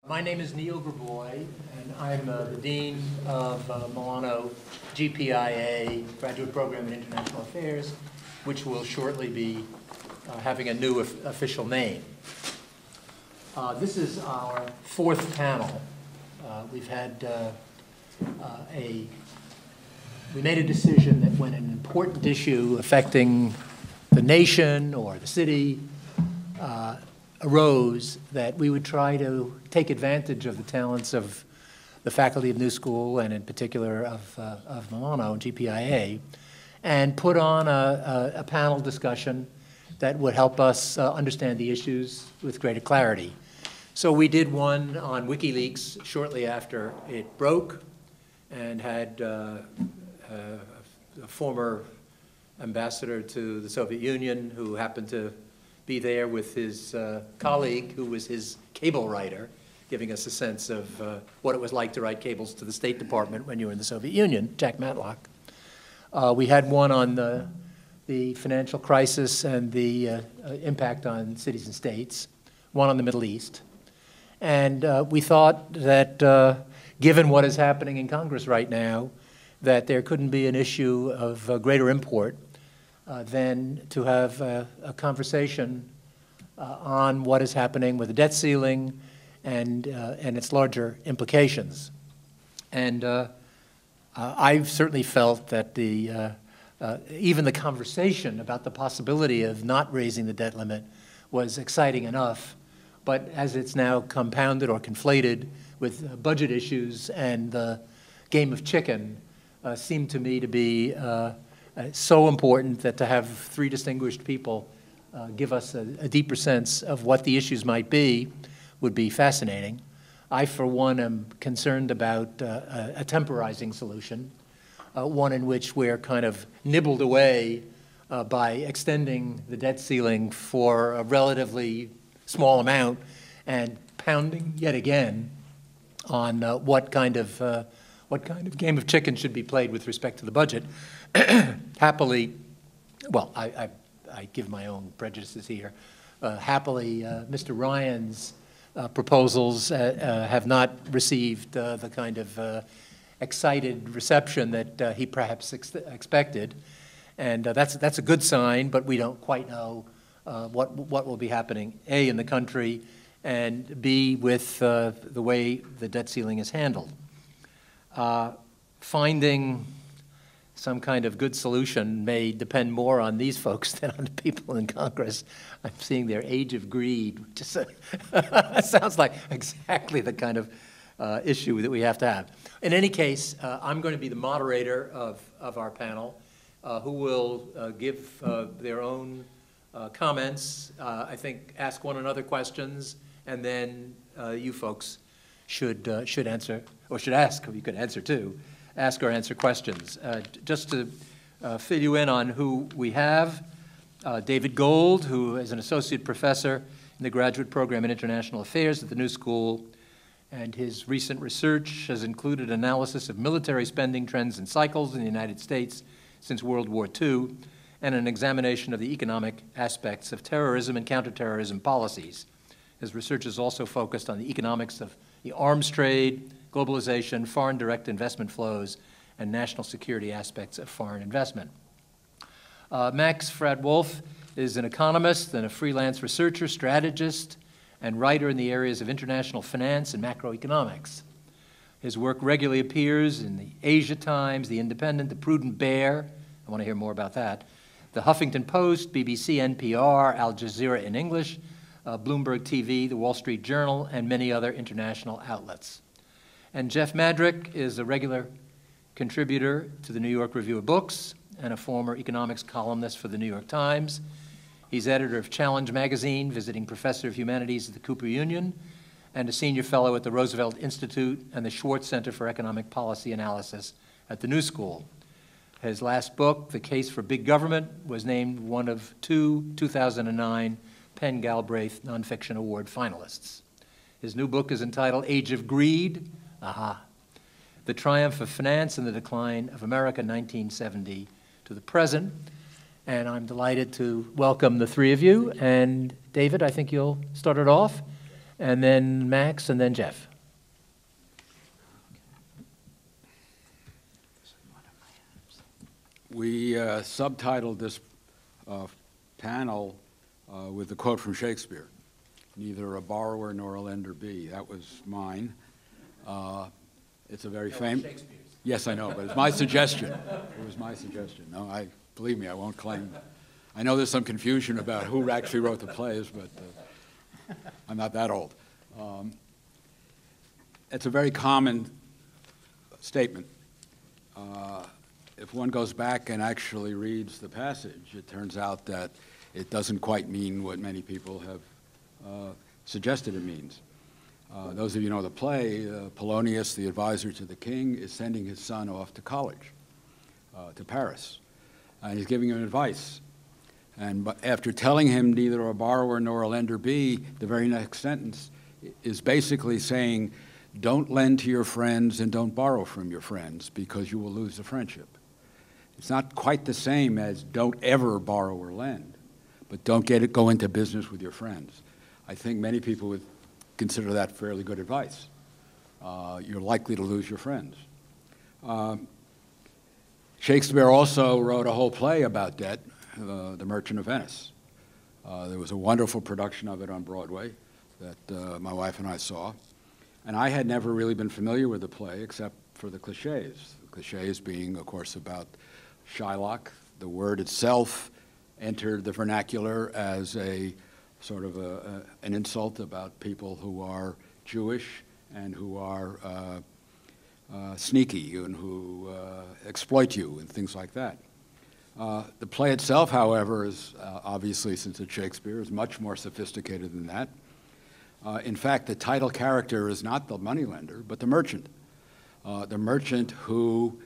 My name is Neil Grabois, and I'm the Dean of Milano GPIA, Graduate Program in International Affairs, which will shortly be having a new official name. This is our fourth panel. We made a decision that when an important issue affecting the nation or the city arose, that we would try to take advantage of the talents of the faculty of New School, and in particular of Milano, GPIA, and put on a panel discussion that would help us understand the issues with greater clarity. So we did one on WikiLeaks shortly after it broke, and had a former ambassador to the Soviet Union who happened to be there with his colleague, who was his cable writer, giving us a sense of what it was like to write cables to the State Department when you were in the Soviet Union, Jack Matlock. We had one on the financial crisis and the impact on cities and states, one on the Middle East. And we thought that given what is happening in Congress right now, that there couldn't be an issue of greater import than to have a conversation on what is happening with the debt ceiling and its larger implications. And I've certainly felt that even the conversation about the possibility of not raising the debt limit was exciting enough, but as it's now compounded or conflated with budget issues and the game of chicken, seemed to me to be so important that to have three distinguished people give us a deeper sense of what the issues might be would be fascinating. I, for one, am concerned about a temporizing solution, one in which we're kind of nibbled away by extending the debt ceiling for a relatively small amount and pounding yet again on what kind of game of chicken should be played with respect to the budget. Happily, well, I give my own prejudices here. Happily, Mr. Ryan's proposals have not received the kind of excited reception that he perhaps expected, and that's a good sign. But we don't quite know what will be happening, A, in the country, and B, with the way the debt ceiling is handled. Finding some kind of good solution may depend more on these folks than on the people in Congress. I'm seeing their age of greed, which sounds like exactly the kind of issue that we have to have. In any case, I'm going to be the moderator of our panel, who will give their own comments, I think ask one another questions, and then you folks should answer, or should ask, or you could answer too, ask or answer questions. Just to fill you in on who we have, David Gold, who is an associate professor in the Graduate Program in International Affairs at the New School, and his recent research has included analysis of military spending trends and cycles in the United States since World War II, and an examination of the economic aspects of terrorism and counterterrorism policies. His research is also focused on the economics of the arms trade, globalization, foreign direct investment flows, and national security aspects of foreign investment. Max Fraad-Wolff is an economist and a freelance researcher, strategist, and writer in the areas of international finance and macroeconomics. His work regularly appears in the Asia Times, The Independent, The Prudent Bear, I want to hear more about that, the Huffington Post, BBC, NPR, Al Jazeera in English, Bloomberg TV, The Wall Street Journal, and many other international outlets. And Jeff Madrick is a regular contributor to the New York Review of Books and a former economics columnist for the New York Times. He's editor of Challenge magazine, visiting professor of humanities at the Cooper Union, and a senior fellow at the Roosevelt Institute and the Schwartz Center for Economic Policy Analysis at the New School. His last book, The Case for Big Government, was named one of two 2009 Penn Galbraith Nonfiction Award finalists. His new book is entitled Age of Greed, The Triumph of Finance and the Decline of America, 1970 to the Present. And I'm delighted to welcome the three of you. And David, I think you'll start it off. and then Max, and then Jeff. We subtitled this panel with a quote from Shakespeare, "Neither a borrower nor a lender be." That was mine. It's a very famous... Yes, I know, but it's my suggestion. It was my suggestion. No, believe me, I won't claim. I know there's some confusion about who actually wrote the plays, but I'm not that old. It's a very common statement. If one goes back and actually reads the passage, it turns out that it doesn't quite mean what many people have suggested it means. Those of you who know the play, Polonius, the advisor to the king, is sending his son off to college, to Paris, and he's giving him advice. And after telling him neither a borrower nor a lender be, the very next sentence is basically saying, don't lend to your friends and don't borrow from your friends because you will lose the friendship. It's not quite the same as don't ever borrow or lend, but don't go into business with your friends. I think many people would consider that fairly good advice. You're likely to lose your friends. Shakespeare also wrote a whole play about debt, The Merchant of Venice. There was a wonderful production of it on Broadway that my wife and I saw. And I had never really been familiar with the play except for the cliches. The cliches being, of course, about Shylock. The word itself entered the vernacular as a sort of an insult about people who are Jewish and who are sneaky and who exploit you and things like that. The play itself, however, is obviously, since it's Shakespeare, is much more sophisticated than that. In fact, the title character is not the moneylender, but the merchant. The merchant who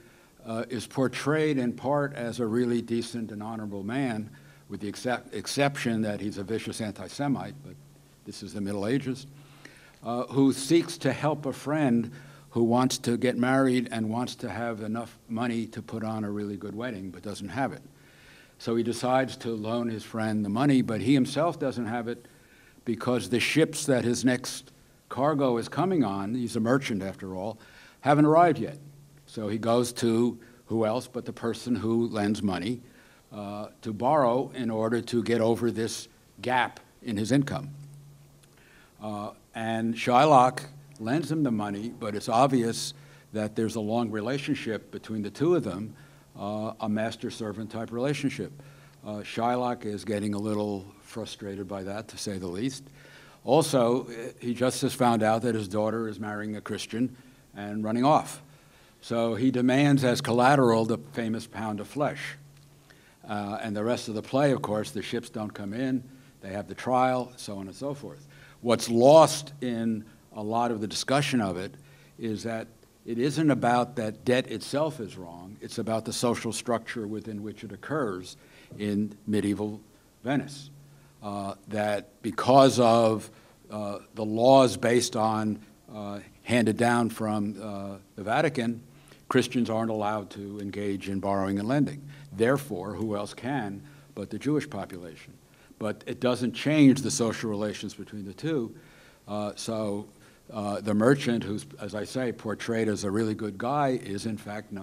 is portrayed in part as a really decent and honorable man, with the exception that he's a vicious anti-Semite, but this is the Middle Ages, who seeks to help a friend who wants to get married and wants to have enough money to put on a really good wedding, but doesn't have it. So he decides to loan his friend the money, but he himself doesn't have it because the ships that his next cargo is coming on, he's a merchant after all, haven't arrived yet. So he goes to who else but the person who lends money to borrow in order to get over this gap in his income. And Shylock lends him the money, but it's obvious that there's a long relationship between the two of them, a master-servant type relationship. Shylock is getting a little frustrated by that, to say the least. Also, he just has found out that his daughter is marrying a Christian and running off. So he demands as collateral the famous pound of flesh. And the rest of the play, of course, the ships don't come in, they have the trial, so on and so forth. What's lost in a lot of the discussion of it is that it isn't about that debt itself is wrong, it's about the social structure within which it occurs in medieval Venice. That because of the laws based on, handed down from the Vatican, Christians aren't allowed to engage in borrowing and lending. Therefore, who else can but the Jewish population? But it doesn't change the social relations between the two. So the merchant, who's, as I say, portrayed as a really good guy, is in fact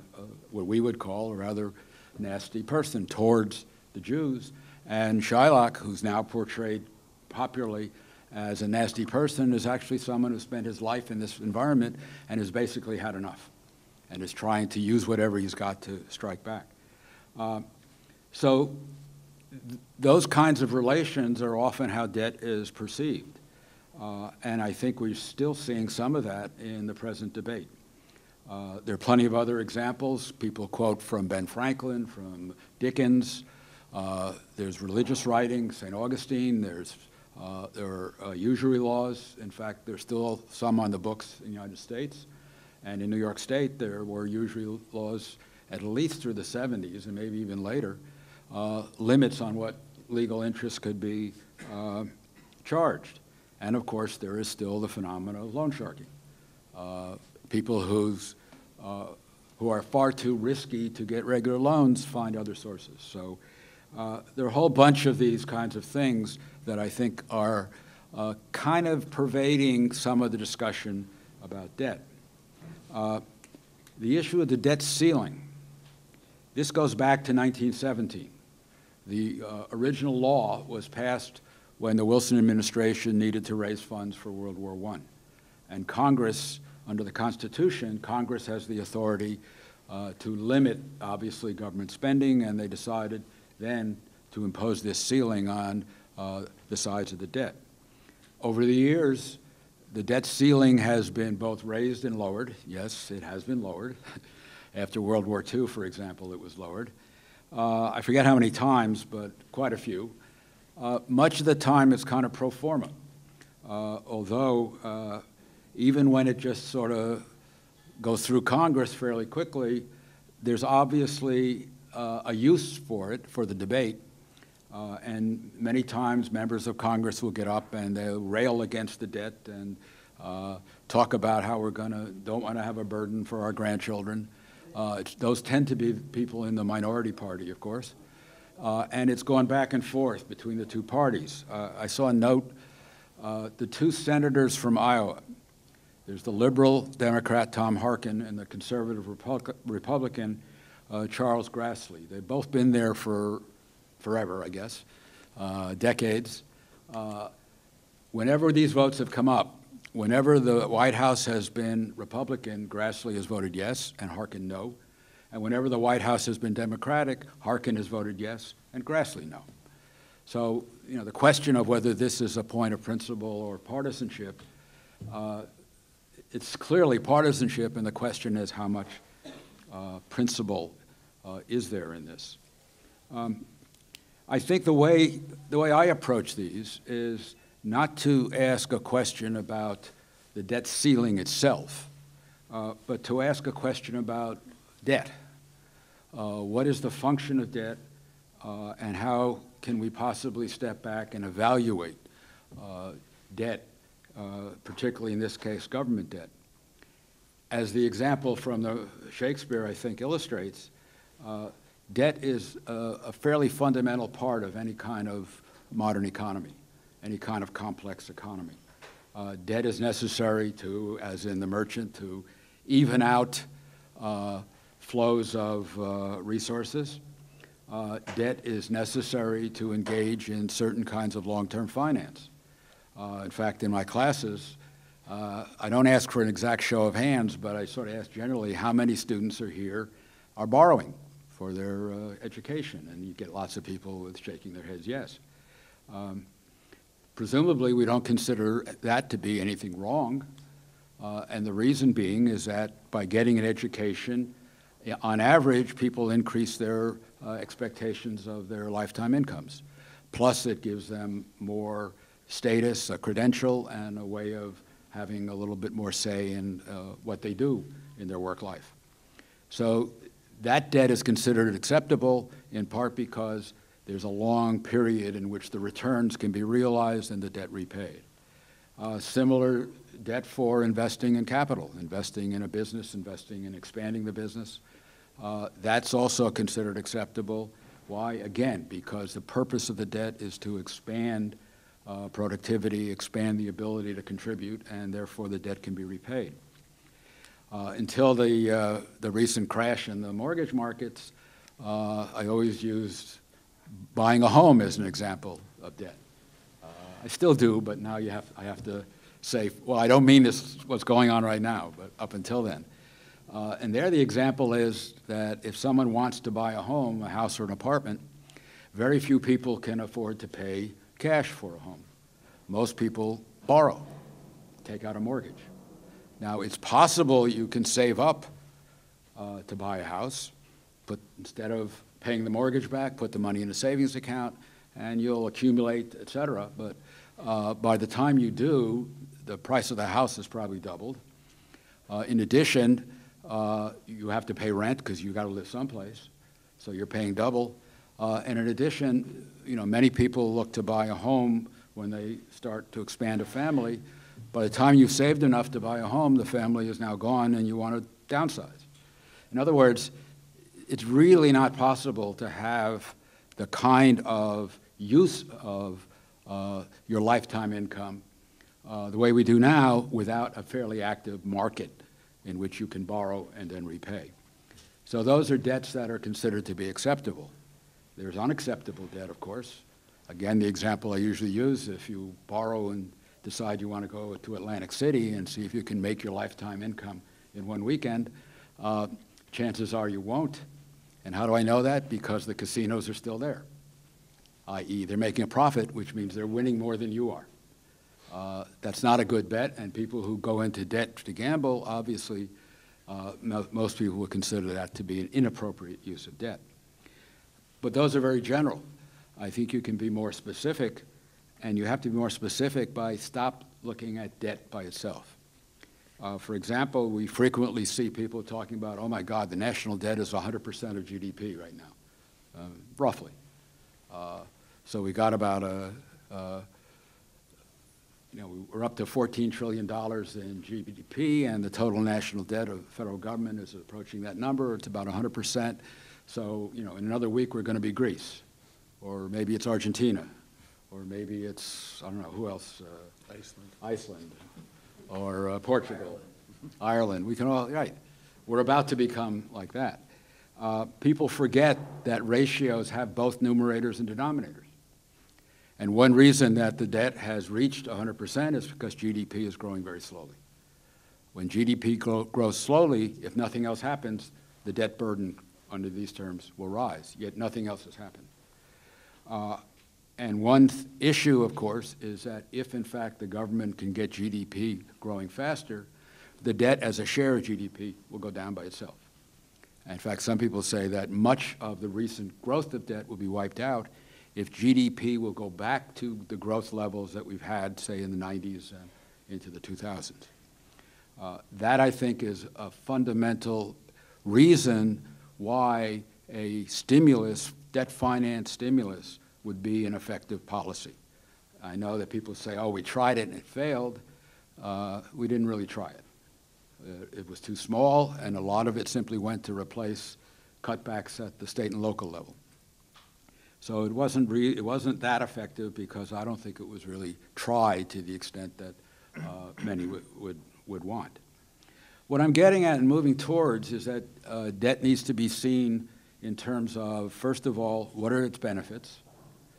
what we would call a rather nasty person towards the Jews. And Shylock, who's now portrayed popularly as a nasty person, is actually someone who spent his life in this environment and has basically had enough and is trying to use whatever he's got to strike back. So those kinds of relations are often how debt is perceived. And I think we're still seeing some of that in the present debate. There are plenty of other examples. People quote from Ben Franklin, from Dickens. There's religious writing, St. Augustine. There are usury laws. In fact, there's still some on the books in the United States. And in New York State, there were usury laws at least through the 70s and maybe even later, limits on what legal interest could be charged. And of course, there is still the phenomenon of loan sharking. People who are far too risky to get regular loans find other sources. So there are a whole bunch of these kinds of things that I think are kind of pervading some of the discussion about debt. The issue of the debt ceiling, this goes back to 1917. The original law was passed when the Wilson administration needed to raise funds for World War I. And Congress, under the Constitution, Congress has the authority to limit, obviously, government spending, and they decided then to impose this ceiling on the size of the debt. Over the years, the debt ceiling has been both raised and lowered. Yes, it has been lowered. After World War II, for example, it was lowered. I forget how many times, but quite a few. Much of the time, it's kind of pro forma, although even when it just sort of goes through Congress fairly quickly, there's obviously a use for it, for the debate. And many times members of Congress will get up and they'll rail against the debt and talk about how we're don't want to have a burden for our grandchildren. Those tend to be people in the minority party, of course. And it's gone back and forth between the two parties. I saw a note, the two senators from Iowa, there's the liberal Democrat Tom Harkin and the conservative Republican Charles Grassley. They've both been there for forever, I guess, decades. Whenever these votes have come up, whenever the White House has been Republican, Grassley has voted yes and Harkin no. And whenever the White House has been Democratic, Harkin has voted yes and Grassley no. So, you know, the question of whether this is a point of principle or partisanship, it's clearly partisanship, and the question is how much principle is there in this. I think the way I approach these is not to ask a question about the debt ceiling itself, but to ask a question about debt. What is the function of debt, and how can we possibly step back and evaluate debt, particularly in this case, government debt? As the example from the Shakespeare, I think, illustrates, debt is a fairly fundamental part of any kind of modern economy, any kind of complex economy. Debt is necessary to, as in the merchant, to even out flows of resources. Debt is necessary to engage in certain kinds of long-term finance. In fact, in my classes, I don't ask for an exact show of hands, but I sort of ask generally how many students are borrowing for their education, and you get lots of people with shaking their heads yes. Presumably, we don't consider that to be anything wrong, and the reason being is that by getting an education, on average, people increase their expectations of their lifetime incomes. Plus, it gives them more status, a credential, and a way of having a little bit more say in what they do in their work life. So that debt is considered acceptable in part because there's a long period in which the returns can be realized and the debt repaid. Similar debt for investing in capital, investing in a business, investing in expanding the business. That's also considered acceptable. Why? Again, because the purpose of the debt is to expand productivity, expand the ability to contribute, and therefore the debt can be repaid. Until the recent crash in the mortgage markets, I always used buying a home as an example of debt. I still do, but now I have to say, well, I don't mean this what's going on right now, but up until then. And there the example is that if someone wants to buy a home, a house or an apartment, very few people can afford to pay cash for a home. Most people borrow, take out a mortgage. Now, it's possible you can save up to buy a house, instead of paying the mortgage back, put the money in a savings account, and you'll accumulate, et cetera. But by the time you do, the price of the house has probably doubled. In addition, you have to pay rent because you've got to live someplace, so you're paying double. And in addition, you know, many people look to buy a home when they start to expand a family. By the time you've saved enough to buy a home, the family is now gone and you want to downsize. In other words, it's really not possible to have the kind of use of your lifetime income, the way we do now without a fairly active market in which you can borrow and then repay. So those are debts that are considered to be acceptable. There's unacceptable debt, of course. Again, the example I usually use, if you borrow and decide you want to go to Atlantic City and see if you can make your lifetime income in one weekend, chances are you won't. And how do I know that? Because the casinos are still there, i.e. they're making a profit, which means they're winning more than you are. That's not a good bet, and people who go into debt to gamble, obviously, most people would consider that to be an inappropriate use of debt. But those are very general. I think you can be more specific, and you have to be more specific by stop looking at debt by itself. For example, we frequently see people talking about, oh my God, the national debt is 100% of GDP right now, roughly. So we got about we're up to $14 trillion in GDP, and the total national debt of the federal government is approaching that number. It's about 100%. So, in another week, we're going to be Greece, or maybe it's Argentina, or maybe it's, I don't know, who else? Iceland, or Portugal, Ireland. We can all, right. We're about to become like that. People forget that ratios have both numerators and denominators. And one reason that the debt has reached 100% is because GDP is growing very slowly. When GDP grows slowly, if nothing else happens, the debt burden under these terms will rise, yet nothing else has happened. And one issue, of course, is that if, in fact, the government can get GDP growing faster, the debt as a share of GDP will go down by itself. And in fact, some people say that much of the recent growth of debt will be wiped out if GDP will go back to the growth levels that we've had, say, in the 90s and into the 2000s. That, I think, is a fundamental reason why a stimulus, debt finance stimulus, would be an effective policy. I know that people say, oh, we tried it and it failed. We didn't really try it. It was too small, and a lot of it simply went to replace cutbacks at the state and local level. So it wasn't that effective because I don't think it was really tried to the extent that many would want. What I'm getting at and moving towards is that debt needs to be seen in terms of, first of all, what are its benefits?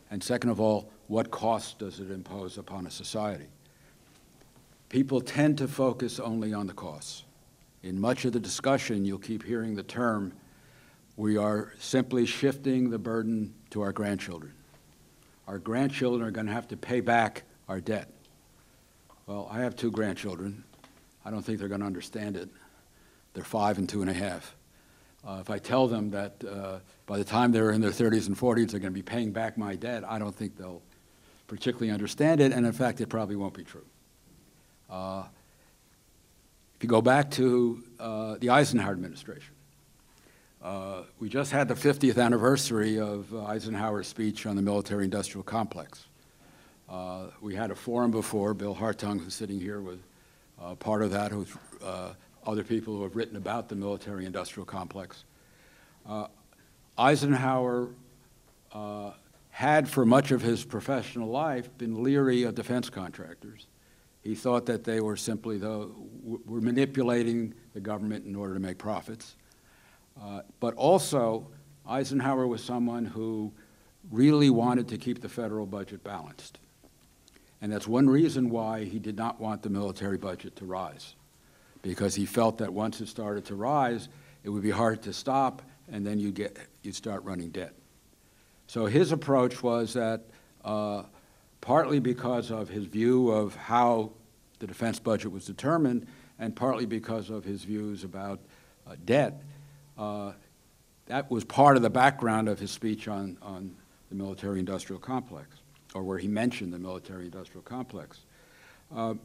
And second of all, what cost does it impose upon a society? People tend to focus only on the costs. In much of the discussion, you'll keep hearing the term, we are simply shifting the burden to our grandchildren. Our grandchildren are going to have to pay back our debt. Well, I have 2 grandchildren. I don't think they're going to understand it. They're 5 and 2.5. If I tell them that by the time they're in their 30s and 40s, they're going to be paying back my debt, I don't think they'll particularly understand it, and in fact, it probably won't be true. If you go back to the Eisenhower administration, we just had the 50th anniversary of Eisenhower's speech on the military-industrial complex. We had a forum before. Bill Hartung, who's sitting here, was part of that, who's other people who have written about the military-industrial complex. Eisenhower had, for much of his professional life, been leery of defense contractors. He thought that they were simply were manipulating the government in order to make profits. But also, Eisenhower was someone who really wanted to keep the federal budget balanced. And that's one reason why he did not want the military budget to rise, because he felt that once it started to rise, it would be hard to stop, and then you'd start running debt. So his approach was that partly because of his view of how the defense budget was determined, and partly because of his views about debt, that was part of the background of his speech on the military-industrial complex, or where he mentioned the military-industrial complex. And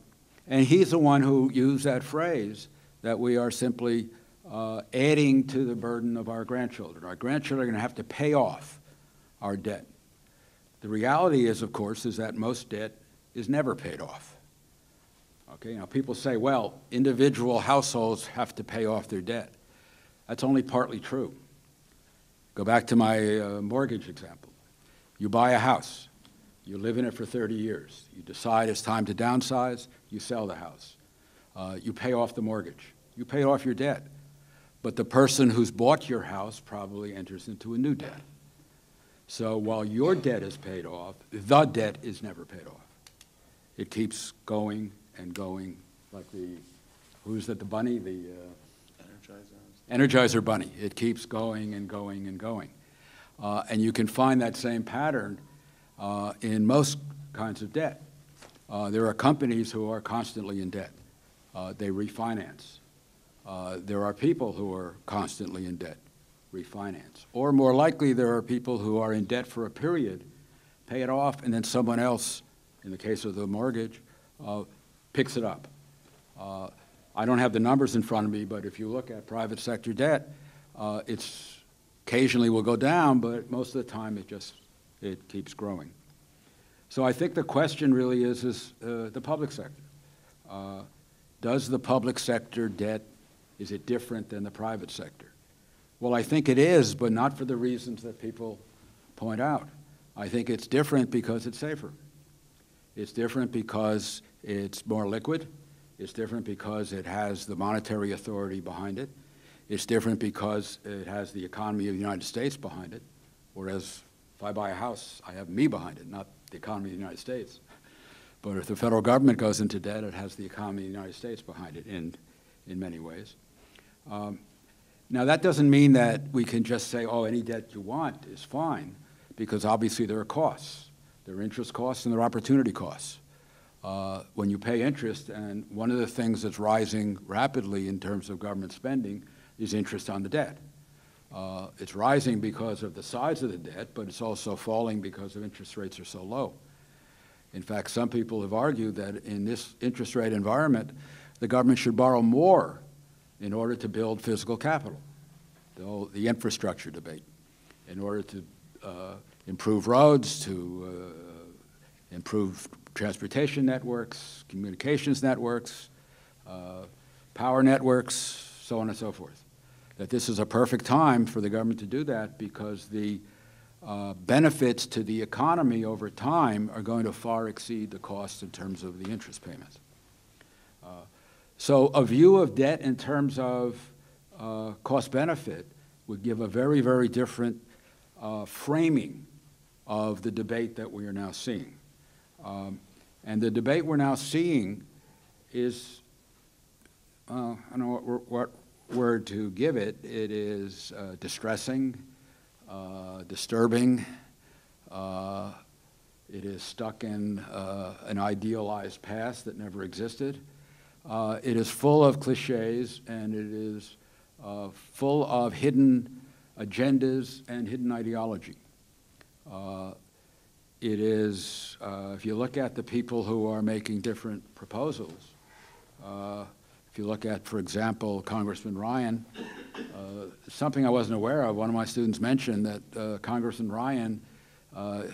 he's the one who used that phrase that we are simply adding to the burden of our grandchildren. Our grandchildren are going to have to pay off our debt. The reality is, of course, is that most debt is never paid off. Okay, now people say, well, individual households have to pay off their debt. That's only partly true. Go back to my mortgage example. You buy a house. You live in it for 30 years. You decide it's time to downsize, you sell the house. You pay off the mortgage. You pay off your debt. But the person who's bought your house probably enters into a new debt. So while your debt is paid off, the debt is never paid off. It keeps going and going, like who's that, the bunny? The Energizer bunny. It keeps going and going and going. And you can find that same pattern in most kinds of debt. There are companies who are constantly in debt. They refinance. There are people who are constantly in debt, refinance. Or more likely, there are people who are in debt for a period, pay it off, and then someone else, in the case of the mortgage, picks it up. I don't have the numbers in front of me, but if you look at private sector debt, it's occasionally will go down, but most of the time it keeps growing. So I think the question really is the public sector. Does the public sector debt, is it different than the private sector? Well, I think it is, but not for the reasons that people point out. I think it's different because it's safer. It's different because it's more liquid. It's different because it has the monetary authority behind it. It's different because it has the economy of the United States behind it, whereas if I buy a house, I have me behind it, not the economy of the United States. But if the federal government goes into debt, it has the economy of the United States behind it in many ways. Now, that doesn't mean that we can just say, oh, any debt you want is fine, because obviously there are costs. There are interest costs and there are opportunity costs. When you pay interest, and one of the things that's rising rapidly in terms of government spending is interest on the debt. It's rising because of the size of the debt, but it's also falling because of interest rates are so low. In fact, some people have argued that in this interest rate environment, the government should borrow more in order to build physical capital, the infrastructure debate, in order to improve roads, to improve transportation networks, communications networks, power networks, so on and so forth. That this is a perfect time for the government to do that because the benefits to the economy over time are going to far exceed the costs in terms of the interest payments. So a view of debt in terms of cost-benefit would give a very, very different framing of the debate that we are now seeing. And the debate we're now seeing is, I don't know what word to give it. It is distressing, disturbing. It is stuck in an idealized past that never existed. It is full of cliches, and it is full of hidden agendas and hidden ideology. It is, if you look at the people who are making different proposals, if you look at, for example, Congressman Ryan, something I wasn't aware of, one of my students mentioned that Congressman Ryan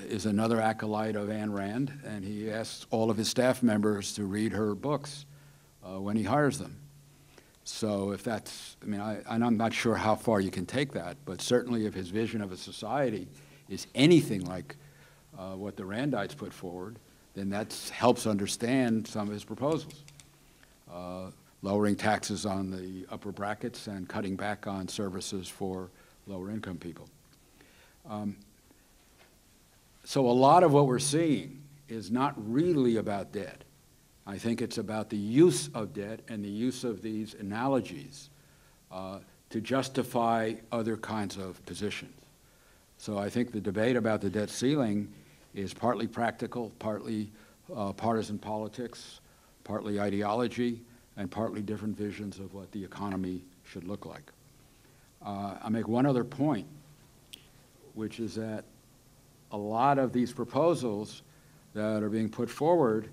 is another acolyte of Ayn Rand, and he asks all of his staff members to read her books when he hires them. So if that's, I mean, I'm not sure how far you can take that, but certainly if his vision of a society is anything like what the Randites put forward, then that helps understand some of his proposals. Lowering taxes on the upper brackets and cutting back on services for lower income people. So a lot of what we're seeing is not really about debt. I think it's about the use of debt and the use of these analogies to justify other kinds of positions. So I think the debate about the debt ceiling is partly practical, partly partisan politics, partly ideology, and partly different visions of what the economy should look like. I'll make one other point, which is that a lot of these proposals that are being put forward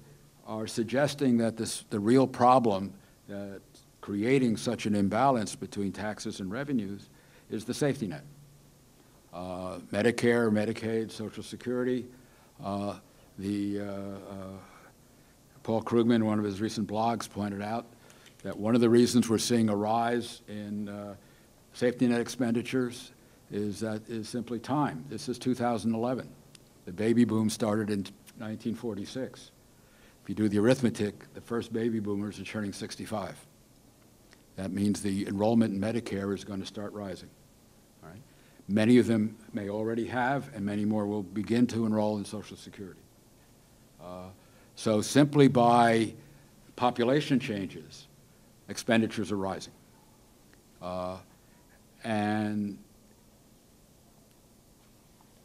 are suggesting that the real problem that's creating such an imbalance between taxes and revenues is the safety net. Medicare, Medicaid, Social Security. Paul Krugman, one of his recent blogs, pointed out that one of the reasons we're seeing a rise in safety net expenditures is simply time. This is 2011. The baby boom started in 1946. If you do the arithmetic, the first baby boomers are turning 65. That means the enrollment in Medicare is going to start rising. All right? Many of them may already have, and many more will begin to enroll in Social Security. So simply by population changes, expenditures are rising. And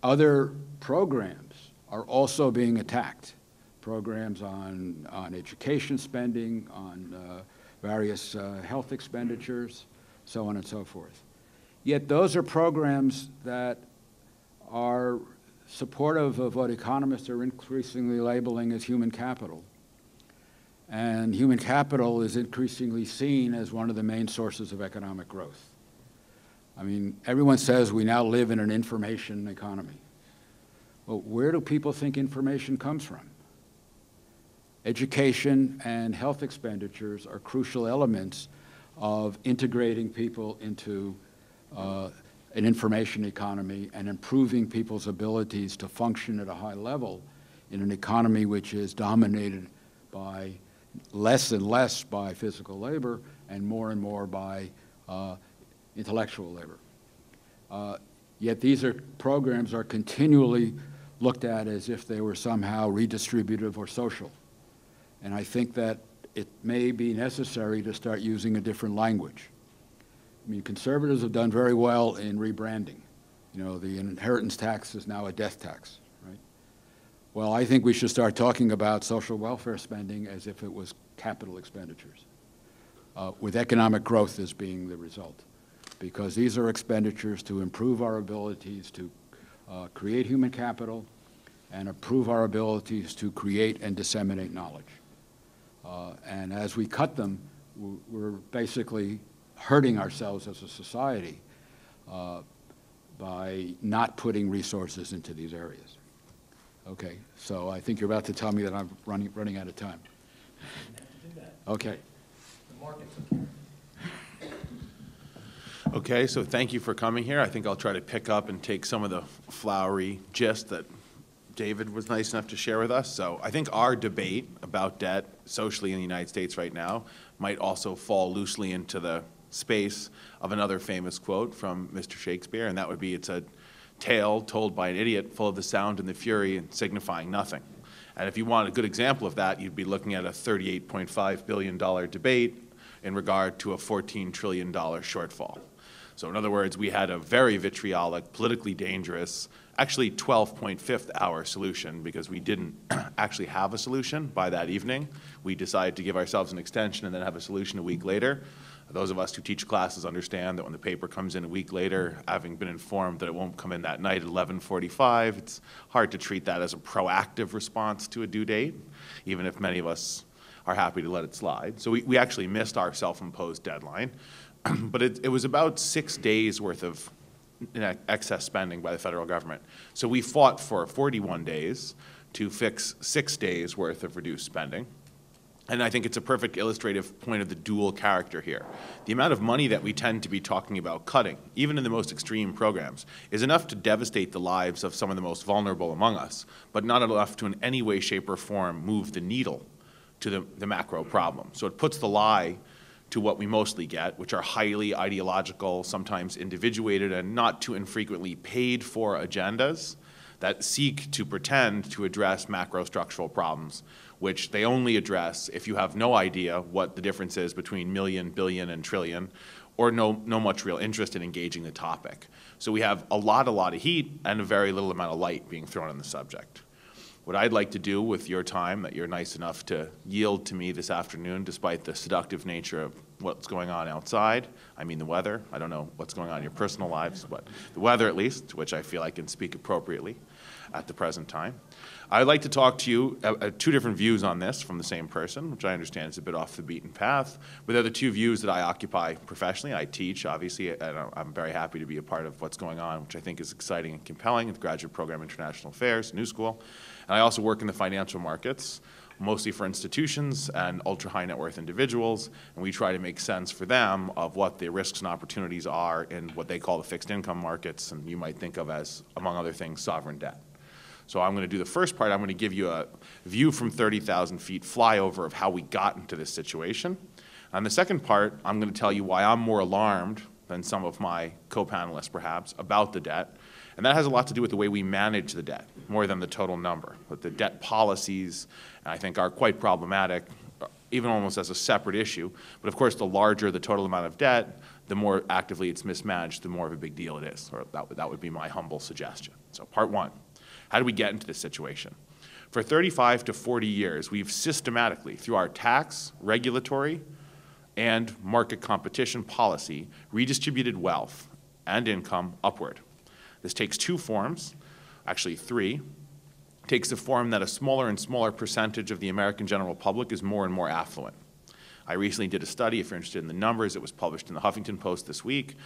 other programs are also being attacked. Programs on education spending, on various health expenditures, so on and so forth. Yet those are programs that are supportive of what economists are increasingly labeling as human capital. And human capital is increasingly seen as one of the main sources of economic growth. I mean, everyone says we now live in an information economy. Well, where do people think information comes from? Education and health expenditures are crucial elements of integrating people into an information economy and improving people's abilities to function at a high level in an economy which is dominated by less and less by physical labor and more by intellectual labor. Yet these programs are continually looked at as if they were somehow redistributive or social. And I think that it may be necessary to start using a different language. I mean, conservatives have done very well in rebranding. You know, the inheritance tax is now a death tax, right? Well, I think we should start talking about social welfare spending as if it was capital expenditures, with economic growth as being the result. Because these are expenditures to improve our abilities to create human capital and improve our abilities to create and disseminate knowledge. And as we cut them, we're basically hurting ourselves as a society by not putting resources into these areas. Okay, so I think you're about to tell me that I'm running out of time. Okay. The market's okay. Okay, so thank you for coming here. I think I'll try to pick up and take some of the flowery gist that David was nice enough to share with us. So I think our debate about debt socially in the United States right now might also fall loosely into the space of another famous quote from Mr. Shakespeare, and that would be, "It's a tale told by an idiot, full of the sound and the fury and signifying nothing." And if you want a good example of that, you'd be looking at a $38.5 billion debate in regard to a $14 trillion shortfall. So in other words, we had a very vitriolic, politically dangerous, actually 12.5th hour solution, because we didn't actually have a solution by that evening. We decided to give ourselves an extension and then have a solution a week later. Those of us who teach classes understand that when the paper comes in a week later, having been informed that it won't come in that night at 11:45, it's hard to treat that as a proactive response to a due date, even if many of us are happy to let it slide. So we actually missed our self-imposed deadline. But it was about 6 days worth of excess spending by the federal government. So we fought for 41 days to fix 6 days worth of reduced spending. And I think it's a perfect illustrative point of the dual character here. The amount of money that we tend to be talking about cutting, even in the most extreme programs, is enough to devastate the lives of some of the most vulnerable among us, but not enough to in any way, shape, or form move the needle to the macro problem. So it puts the lie to what we mostly get, which are highly ideological, sometimes individuated, and not too infrequently paid for agendas that seek to pretend to address macro structural problems, which they only address if you have no idea what the difference is between million, billion, and trillion, or no much real interest in engaging the topic. So we have a lot of heat and a very little amount of light being thrown on the subject. What I'd like to do with your time that you're nice enough to yield to me this afternoon, despite the seductive nature of what's going on outside, I mean the weather, I don't know what's going on in your personal lives, but the weather at least, which I feel I can speak appropriately at the present time. I'd like to talk to you, two different views on this from the same person, which I understand is a bit off the beaten path, but they're the two views that I occupy professionally. I teach, obviously, and I'm very happy to be a part of what's going on, which I think is exciting and compelling at the Graduate Program in International Affairs, New School. And I also work in the financial markets, mostly for institutions and ultra-high net worth individuals, and we try to make sense for them of what the risks and opportunities are in what they call the fixed income markets, and you might think of as, among other things, sovereign debt. So I'm going to do the first part. I'm going to give you a view from 30,000 feet flyover of how we got into this situation. On the second part, I'm going to tell you why I'm more alarmed than some of my co-panelists perhaps about the debt. And that has a lot to do with the way we manage the debt, more than the total number. But the debt policies, I think, are quite problematic, even almost as a separate issue. But of course, the larger the total amount of debt, the more actively it's mismanaged, the more of a big deal it is. Or that would be my humble suggestion. So part one, how do we get into this situation? For 35 to 40 years, we've systematically, through our tax, regulatory, and market competition policy, redistributed wealth and income upward. This takes two forms, actually three. It takes the form that a smaller and smaller percentage of the American general public is more and more affluent. I recently did a study, if you're interested in the numbers, it was published in the Huffington Post this week.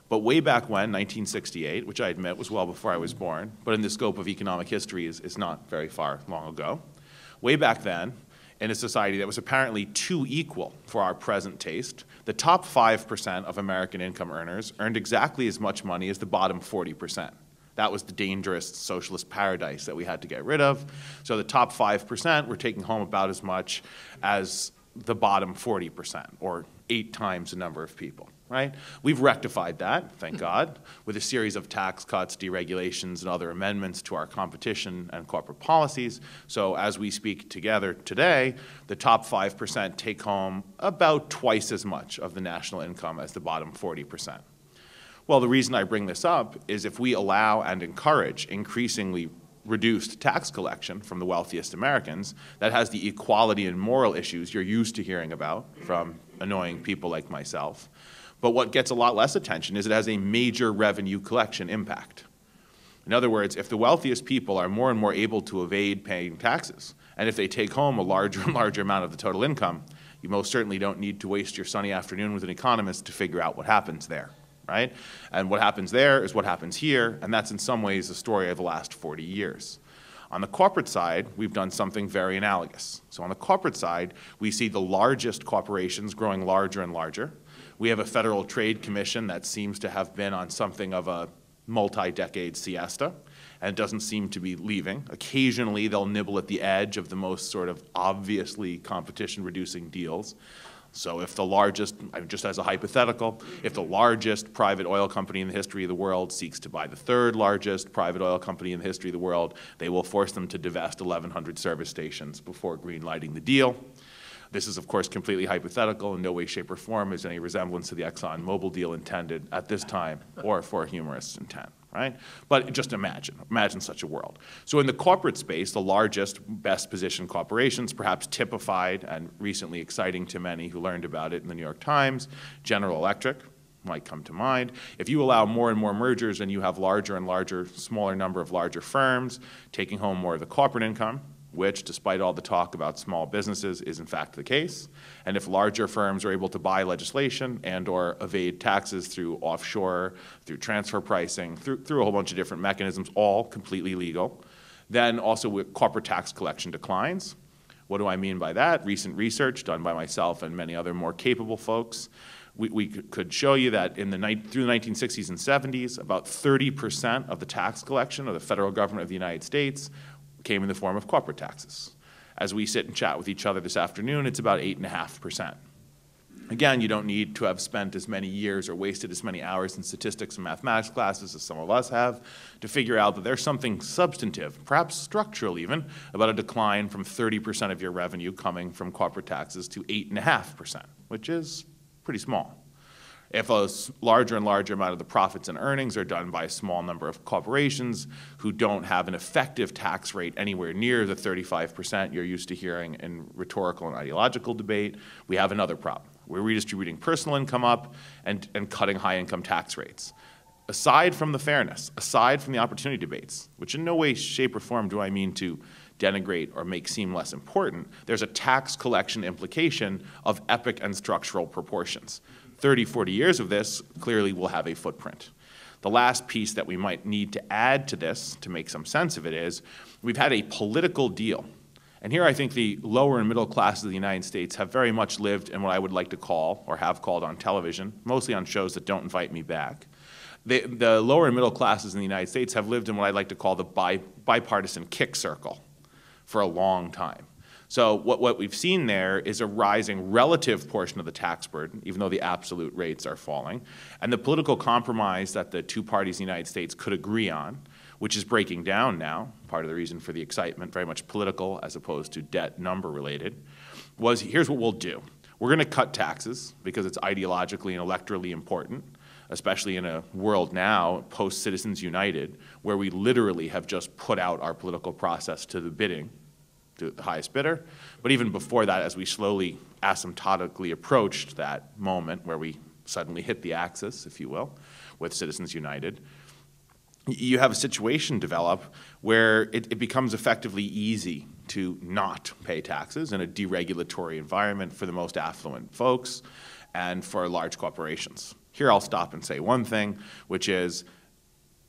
But way back when, 1968, which I admit was well before I was born, but in the scope of economic history is not very far long ago. Way back then, in a society that was apparently too equal for our present taste, the top 5% of American income earners earned exactly as much money as the bottom 40%. That was the dangerous socialist paradise that we had to get rid of. So the top 5% were taking home about as much as the bottom 40%, or 8 times the number of people, right? We've rectified that, thank God, with a series of tax cuts, deregulations, and other amendments to our competition and corporate policies. So as we speak together today, the top 5% take home about twice as much of the national income as the bottom 40%. Well, the reason I bring this up is if we allow and encourage increasingly reduced tax collection from the wealthiest Americans, that has the equality and moral issues you're used to hearing about from annoying people like myself. But what gets a lot less attention is it has a major revenue collection impact. In other words, if the wealthiest people are more and more able to evade paying taxes, and if they take home a larger and larger amount of the total income, you most certainly don't need to waste your sunny afternoon with an economist to figure out what happens there. Right? And what happens there is what happens here, and that's in some ways the story of the last 40 years. On the corporate side, we've done something very analogous. So on the corporate side, we see the largest corporations growing larger and larger. We have a Federal Trade Commission that seems to have been on something of a multi-decade siesta, and doesn't seem to be leaving. Occasionally, they'll nibble at the edge of the most sort of obviously competition-reducing deals. So if the largest, just as a hypothetical, if the largest private oil company in the history of the world seeks to buy the third largest private oil company in the history of the world, they will force them to divest 1,100 service stations before green-lighting the deal. This is, of course, completely hypothetical. In no way, shape, or form is any resemblance to the ExxonMobil deal intended at this time or for a humorous intent, right? But just imagine such a world. So in the corporate space, the largest, best-positioned corporations, perhaps typified and recently exciting to many who learned about it in the New York Times, General Electric might come to mind. If you allow more and more mergers and you have larger and larger, smaller number of larger firms taking home more of the corporate income, which, despite all the talk about small businesses, is in fact the case. And if larger firms are able to buy legislation and or evade taxes through offshore, through transfer pricing, through a whole bunch of different mechanisms, all completely legal, then also corporate tax collection declines. What do I mean by that? Recent research done by myself and many other more capable folks, we could show you that through the 1960s and 70s, about 30% of the tax collection of the federal government of the United States came in the form of corporate taxes. As we sit and chat with each other this afternoon, it's about 8.5%. Again, you don't need to have spent as many years or wasted as many hours in statistics and mathematics classes as some of us have to figure out that there's something substantive, perhaps structural even, about a decline from 30% of your revenue coming from corporate taxes to 8.5%, which is pretty small. If a larger and larger amount of the profits and earnings are done by a small number of corporations who don't have an effective tax rate anywhere near the 35% you're used to hearing in rhetorical and ideological debate, we have another problem. We're redistributing personal income up and cutting high-income tax rates. Aside from the fairness, aside from the opportunity debates, which in no way, shape, or form do I mean to denigrate or make seem less important, there's a tax collection implication of epic and structural proportions. 30, 40 years of this clearly will have a footprint. The last piece that we might need to add to this to make some sense of it is we've had a political deal. And here I think the lower and middle classes of the United States have very much lived in what I would like to call, or have called on television, mostly on shows that don't invite me back, The lower and middle classes in the United States have lived in what I'd like to call the bipartisan kick circle for a long time. So what we've seen there is a rising relative portion of the tax burden, even though the absolute rates are falling, and the political compromise that the two parties in the United States could agree on, which is breaking down now, part of the reason for the excitement, very much political as opposed to debt number related, was here's what we'll do. We're going to cut taxes because it's ideologically and electorally important, especially in a world now, post-Citizens United, where we literally have just put out our political process to the bidding, to the highest bidder. But even before that, as we slowly asymptotically approached that moment where we suddenly hit the axis, if you will, with Citizens United, you have a situation develop where it becomes effectively easy to not pay taxes in a deregulatory environment for the most affluent folks and for large corporations. Here I'll stop and say one thing, which is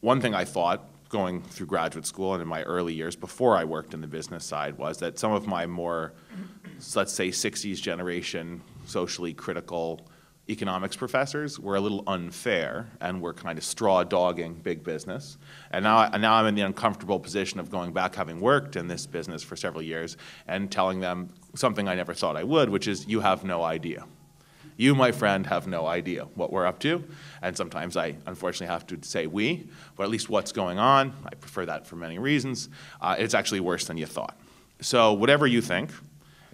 one thing I thought going through graduate school and in my early years before I worked in the business side was that some of my more, let's say, 60s generation socially critical economics professors were a little unfair and were kind of straw dogging big business. And now I'm in the uncomfortable position of going back, having worked in this business for several years, and telling them something I never thought I would, which is, you have no idea. You, my friend, have no idea what we're up to. And sometimes I unfortunately have to say we, but at least what's going on, I prefer that for many reasons, it's actually worse than you thought. So whatever you think,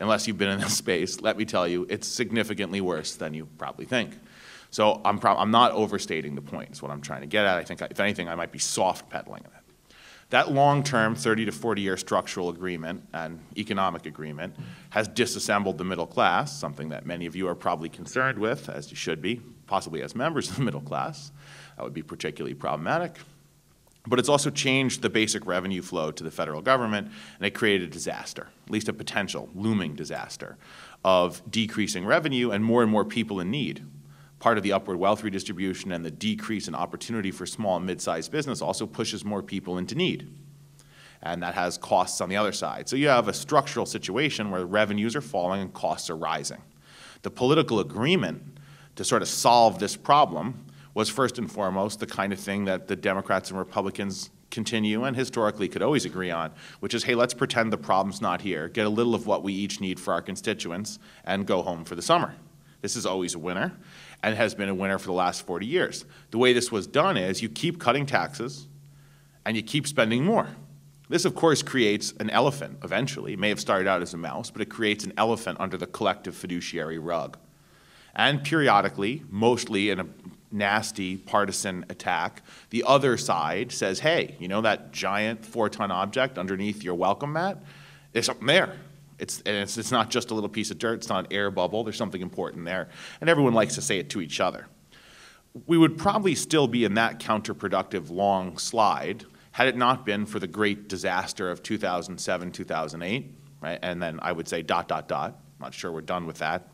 unless you've been in this space, let me tell you, it's significantly worse than you probably think. So I'm not overstating the point, is what I'm trying to get at. I think, if anything, I might be soft pedaling it. That long-term 30 to 40-year structural agreement and economic agreement has disassembled the middle class, something that many of you are probably concerned with, as you should be, possibly as members of the middle class. That would be particularly problematic. But it's also changed the basic revenue flow to the federal government, and it created a disaster, at least a potential looming disaster, of decreasing revenue and more people in need. Part of the upward wealth redistribution and the decrease in opportunity for small and mid-sized business also pushes more people into need. And that has costs on the other side. So you have a structural situation where revenues are falling and costs are rising. The political agreement to sort of solve this problem was first and foremost the kind of thing that the Democrats and Republicans continue and historically could always agree on, which is, hey, let's pretend the problem's not here, get a little of what we each need for our constituents, and go home for the summer. This is always a winner, and has been a winner for the last 40 years. The way this was done is you keep cutting taxes, and you keep spending more. This, of course, creates an elephant eventually. It may have started out as a mouse, but it creates an elephant under the collective fiduciary rug. And periodically, mostly in a nasty partisan attack, the other side says, hey, you know that giant 4-ton object underneath your welcome mat? There's something there. It's not just a little piece of dirt, it's not an air bubble, there's something important there. And everyone likes to say it to each other. We would probably still be in that counterproductive long slide had it not been for the great disaster of 2007, 2008, right? And then I would say ... I'm not sure we're done with that.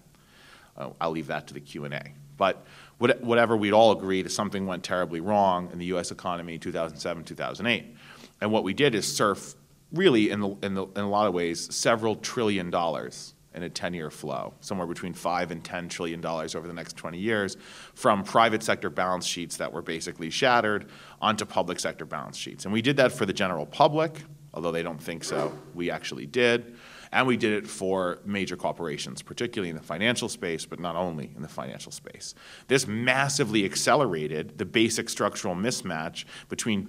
I'll leave that to the Q&A. But whatever, we'd all agree that something went terribly wrong in the US economy in 2007, 2008. And what we did is surf, really, in a lot of ways, several $1 trillion in a 10-year flow, somewhere between $5 and $10 trillion over the next 20 years, from private sector balance sheets that were basically shattered onto public sector balance sheets. And we did that for the general public, although they don't think so, we actually did. And we did it for major corporations, particularly in the financial space, but not only in the financial space. This massively accelerated the basic structural mismatch between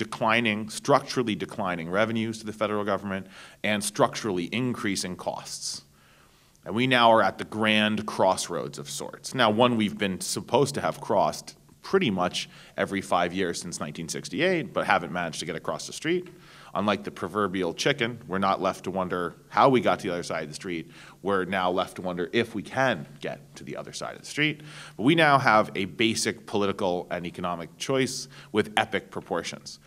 structurally declining revenues to the federal government and structurally increasing costs. And we now are at the grand crossroads of sorts. Now, one we've been supposed to have crossed pretty much every 5 years since 1968, but haven't managed to get across the street. Unlike the proverbial chicken, we're not left to wonder how we got to the other side of the street. We're now left to wonder if we can get to the other side of the street. But we now have a basic political and economic choice with epic proportions.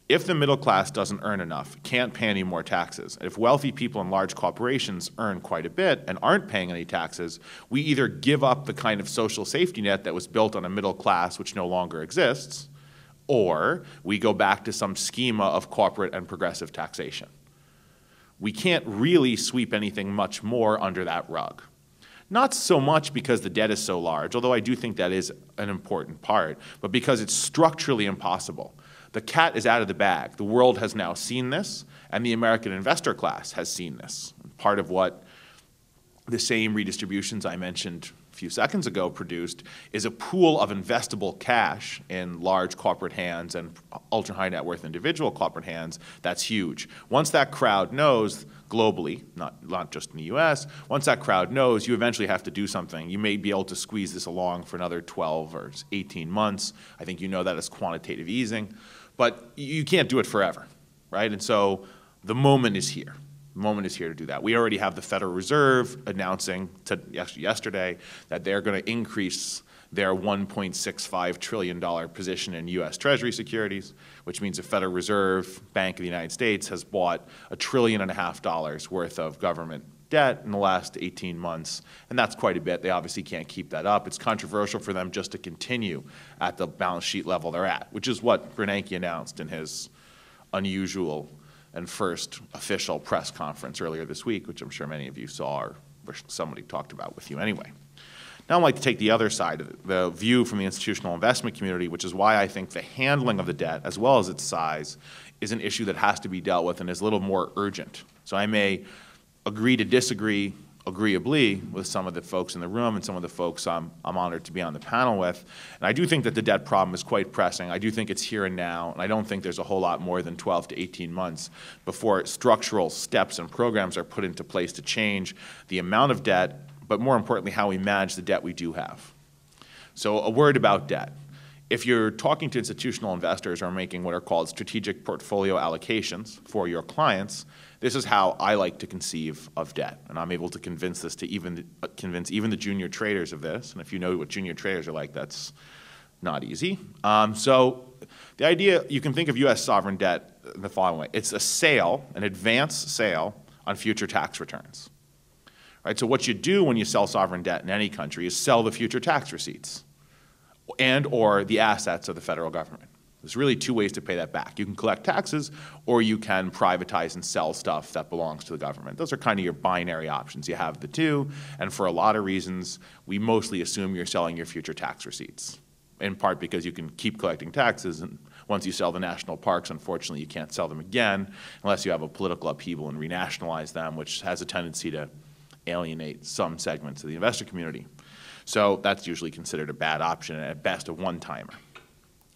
If the middle class doesn't earn enough, can't pay any more taxes, and if wealthy people and large corporations earn quite a bit and aren't paying any taxes, we either give up the kind of social safety net that was built on a middle class which no longer exists, or we go back to some schema of corporate and progressive taxation. We can't really sweep anything much more under that rug. Not so much because the debt is so large, although I do think that is an important part, but because it's structurally impossible. The cat is out of the bag. The world has now seen this, and the American investor class has seen this. Part of what the same redistributions I mentioned a few seconds ago produced is a pool of investable cash in large corporate hands and ultra-high net worth individual corporate hands that's huge. Once that crowd knows, globally, not just in the US, once that crowd knows, you eventually have to do something. You may be able to squeeze this along for another 12 or 18 months. I think you know that as quantitative easing. But you can't do it forever, right? And so the moment is here. The moment is here to do that. We already have the Federal Reserve announcing actually yesterday that they're going to increase their $1.65 trillion position in U.S. Treasury securities, which means the Federal Reserve Bank of the United States has bought $1.5 trillion worth of government debt in the last 18 months, and that's quite a bit. They obviously can't keep that up. It's controversial for them just to continue at the balance sheet level they're at, which is what Bernanke announced in his unusual and first official press conference earlier this week, which I'm sure many of you saw or somebody talked about with you anyway. Now I'd like to take the other side of it, the view from the institutional investment community, which is why I think the handling of the debt, as well as its size, is an issue that has to be dealt with and is a little more urgent. So I may agree to disagree agreeably with some of the folks in the room and some of the folks I'm honored to be on the panel with. And I do think that the debt problem is quite pressing. I do think it's here and now, and I don't think there's a whole lot more than 12 to 18 months before structural steps and programs are put into place to change the amount of debt, but more importantly, how we manage the debt we do have. So a word about debt. If you're talking to institutional investors or making what are called strategic portfolio allocations for your clients, this is how I like to conceive of debt. And I'm able to convince this to convince even the junior traders of this. And if you know what junior traders are like, that's not easy. So the idea, you can think of U.S. sovereign debt in the following way. It's a sale, an advance sale on future tax returns. Right? So what you do when you sell sovereign debt in any country is sell the future tax receipts and or the assets of the federal government. There's really two ways to pay that back. You can collect taxes, or you can privatize and sell stuff that belongs to the government. Those are kind of your binary options. You have the two, and for a lot of reasons, we mostly assume you're selling your future tax receipts, in part because you can keep collecting taxes, and once you sell the national parks, unfortunately, you can't sell them again unless you have a political upheaval and renationalize them, which has a tendency to alienate some segments of the investor community. So that's usually considered a bad option, and at best a one-timer.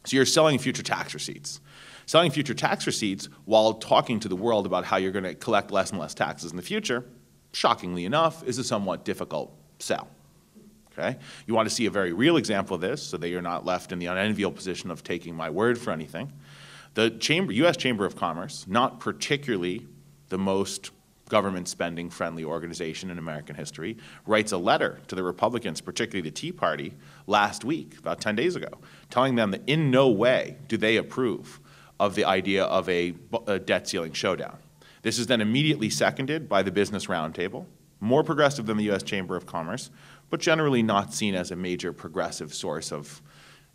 So you're selling future tax receipts. Selling future tax receipts while talking to the world about how you're going to collect less and less taxes in the future, shockingly enough, is a somewhat difficult sell. Okay? You want to see a very real example of this so that you're not left in the unenviable position of taking my word for anything. The U.S. Chamber of Commerce, not particularly the most government spending friendly organization in American history, writes a letter to the Republicans, particularly the Tea Party, last week, about 10 days ago, telling them that in no way do they approve of the idea of a debt ceiling showdown. This is then immediately seconded by the Business Roundtable, more progressive than the U.S. Chamber of Commerce, but generally not seen as a major progressive source of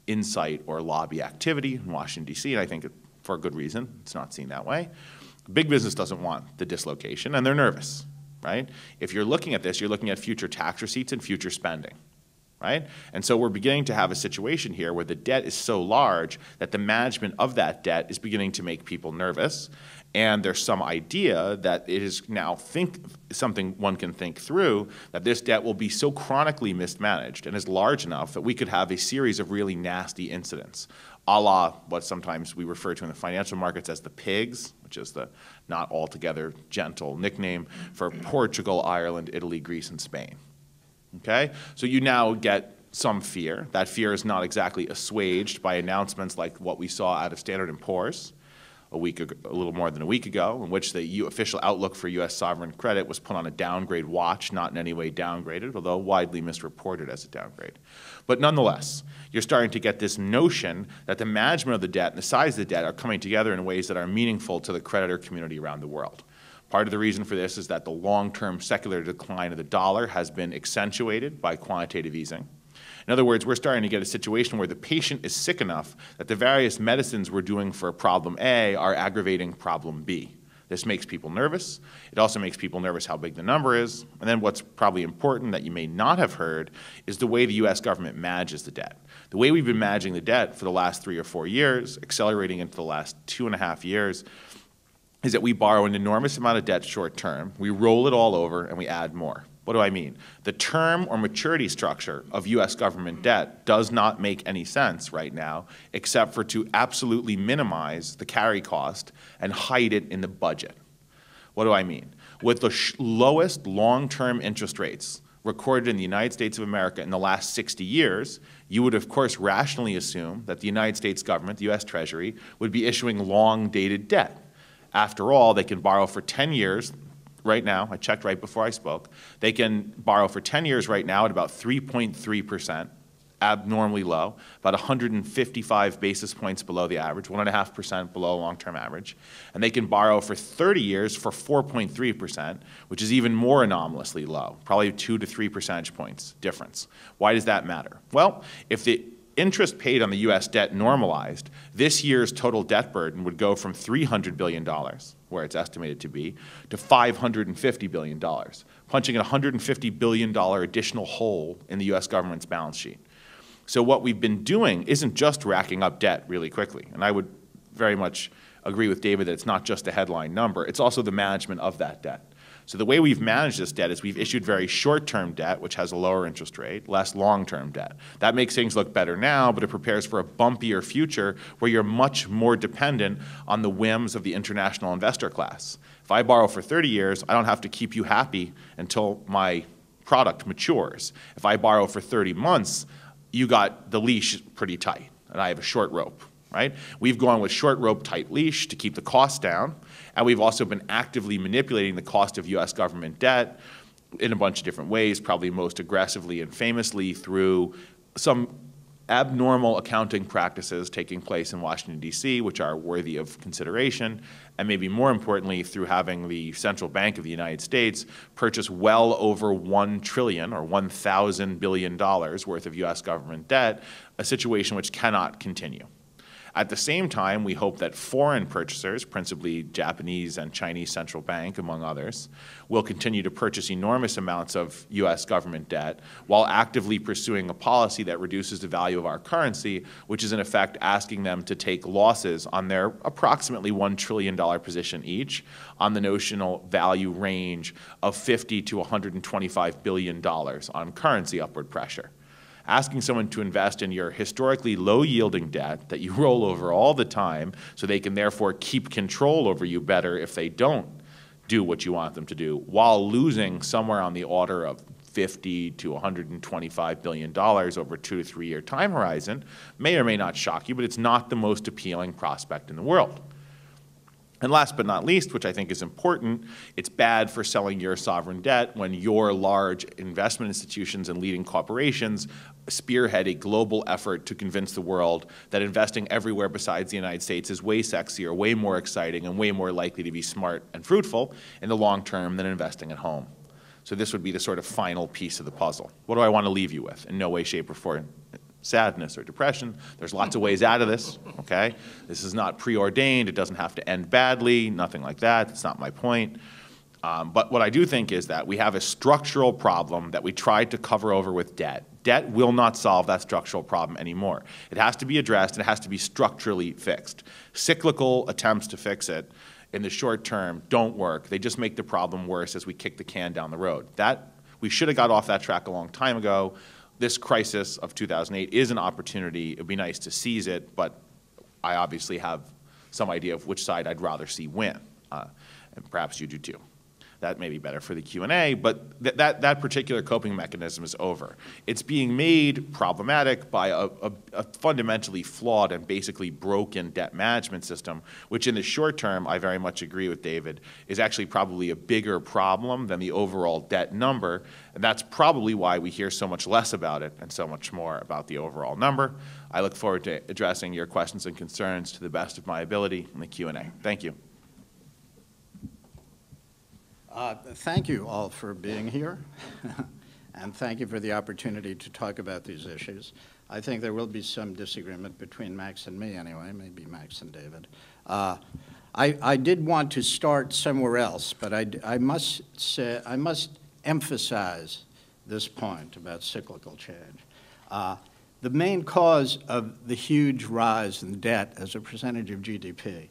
insight or lobby activity in Washington, D.C., and I think for a good reason it's not seen that way. Big business doesn't want the dislocation, and they're nervous, right? If you're looking at this, you're looking at future tax receipts and future spending, right? And so we're beginning to have a situation here where the debt is so large that the management of that debt is beginning to make people nervous, and there's some idea that it is now something one can think through, that this debt will be so chronically mismanaged and is large enough that we could have a series of really nasty incidents, a la what sometimes we refer to in the financial markets as the pigs, which is the not altogether gentle nickname for Portugal, Ireland, Italy, Greece, and Spain. Okay? So you now get some fear. That fear is not exactly assuaged by announcements like what we saw out of Standard & Poor's a little more than a week ago, in which the official outlook for U.S. sovereign credit was put on a downgrade watch, not in any way downgraded, although widely misreported as a downgrade. But nonetheless, you're starting to get this notion that the management of the debt and the size of the debt are coming together in ways that are meaningful to the creditor community around the world. Part of the reason for this is that the long-term secular decline of the dollar has been accentuated by quantitative easing. In other words, we're starting to get a situation where the patient is sick enough that the various medicines we're doing for problem A are aggravating problem B. This makes people nervous. It also makes people nervous how big the number is. And then what's probably important that you may not have heard is the way the U.S. government manages the debt. The way we've been managing the debt for the last 3 or 4 years, accelerating into the last 2.5 years, is that we borrow an enormous amount of debt short term, we roll it all over, and we add more. What do I mean? The term or maturity structure of U.S. government debt does not make any sense right now, except for to absolutely minimize the carry cost and hide it in the budget. What do I mean? With the lowest long-term interest rates recorded in the United States of America in the last 60 years, you would, of course, rationally assume that the United States government, the U.S. Treasury, would be issuing long-dated debt. After all, they can borrow for 10 years. Right now, I checked right before I spoke, they can borrow for 10 years right now at about 3.3%, abnormally low, about 155 basis points below the average, 1.5% below long-term average. And they can borrow for 30 years for 4.3%, which is even more anomalously low, probably 2 to 3 percentage points difference. Why does that matter? Well, if the interest paid on the U.S. debt normalized, this year's total debt burden would go from $300 billion, where it's estimated to be, to $550 billion, punching a $150 billion additional hole in the U.S. government's balance sheet. So what we've been doing isn't just racking up debt really quickly, and I would very much agree with David that it's not just a headline number, it's also the management of that debt. So the way we've managed this debt is we've issued very short-term debt, which has a lower interest rate, less long-term debt. That makes things look better now, but it prepares for a bumpier future where you're much more dependent on the whims of the international investor class. If I borrow for 30 years, I don't have to keep you happy until my product matures. If I borrow for 30 months, you got the leash pretty tight, and I have a short rope. Right? We've gone with short rope, tight leash to keep the costs down, and we've also been actively manipulating the cost of U.S. government debt in a bunch of different ways, probably most aggressively and famously through some abnormal accounting practices taking place in Washington, D.C., which are worthy of consideration, and maybe more importantly, through having the Central Bank of the United States purchase well over $1 trillion or $1,000 billion worth of U.S. government debt, a situation which cannot continue. At the same time, we hope that foreign purchasers, principally Japanese and Chinese central bank, among others, will continue to purchase enormous amounts of U.S. government debt while actively pursuing a policy that reduces the value of our currency, which is in effect asking them to take losses on their approximately $1 trillion position each on the notional value range of $50 to $125 billion on currency upward pressure. Asking someone to invest in your historically low-yielding debt that you roll over all the time so they can therefore keep control over you better if they don't do what you want them to do, while losing somewhere on the order of $50 to $125 billion over a 2 to 3 year time horizon, may or may not shock you, but it's not the most appealing prospect in the world. And last but not least, which I think is important, it's bad for selling your sovereign debt when your large investment institutions and leading corporations spearhead a global effort to convince the world that investing everywhere besides the United States is way sexier, way more exciting, and way more likely to be smart and fruitful in the long term than investing at home. So this would be the sort of final piece of the puzzle. What do I want to leave you with? In no way, shape, or form sadness or depression. There's lots of ways out of this, okay? This is not preordained. It doesn't have to end badly, nothing like that. That's not my point. But what I do think is that we have a structural problem that we tried to cover over with debt. Debt will not solve that structural problem anymore. It has to be addressed, and it has to be structurally fixed. Cyclical attempts to fix it in the short term don't work. They just make the problem worse as we kick the can down the road. We should have got off that track a long time ago. This crisis of 2008 is an opportunity. It would be nice to seize it, but I obviously have some idea of which side I'd rather see win, and perhaps you do too. That may be better for the Q&A, but that particular coping mechanism is over. It's being made problematic by a fundamentally flawed and basically broken debt management system, which in the short term, I very much agree with David, is actually probably a bigger problem than the overall debt number, and that's probably why we hear so much less about it and so much more about the overall number. I look forward to addressing your questions and concerns to the best of my ability in the Q&A. Thank you. Thank you all for being here, and thank you for the opportunity to talk about these issues. I think there will be some disagreement between Max and me anyway, maybe Max and David. I did want to start somewhere else, but I must emphasize this point about cyclical change. The main cause of the huge rise in debt as a percentage of GDP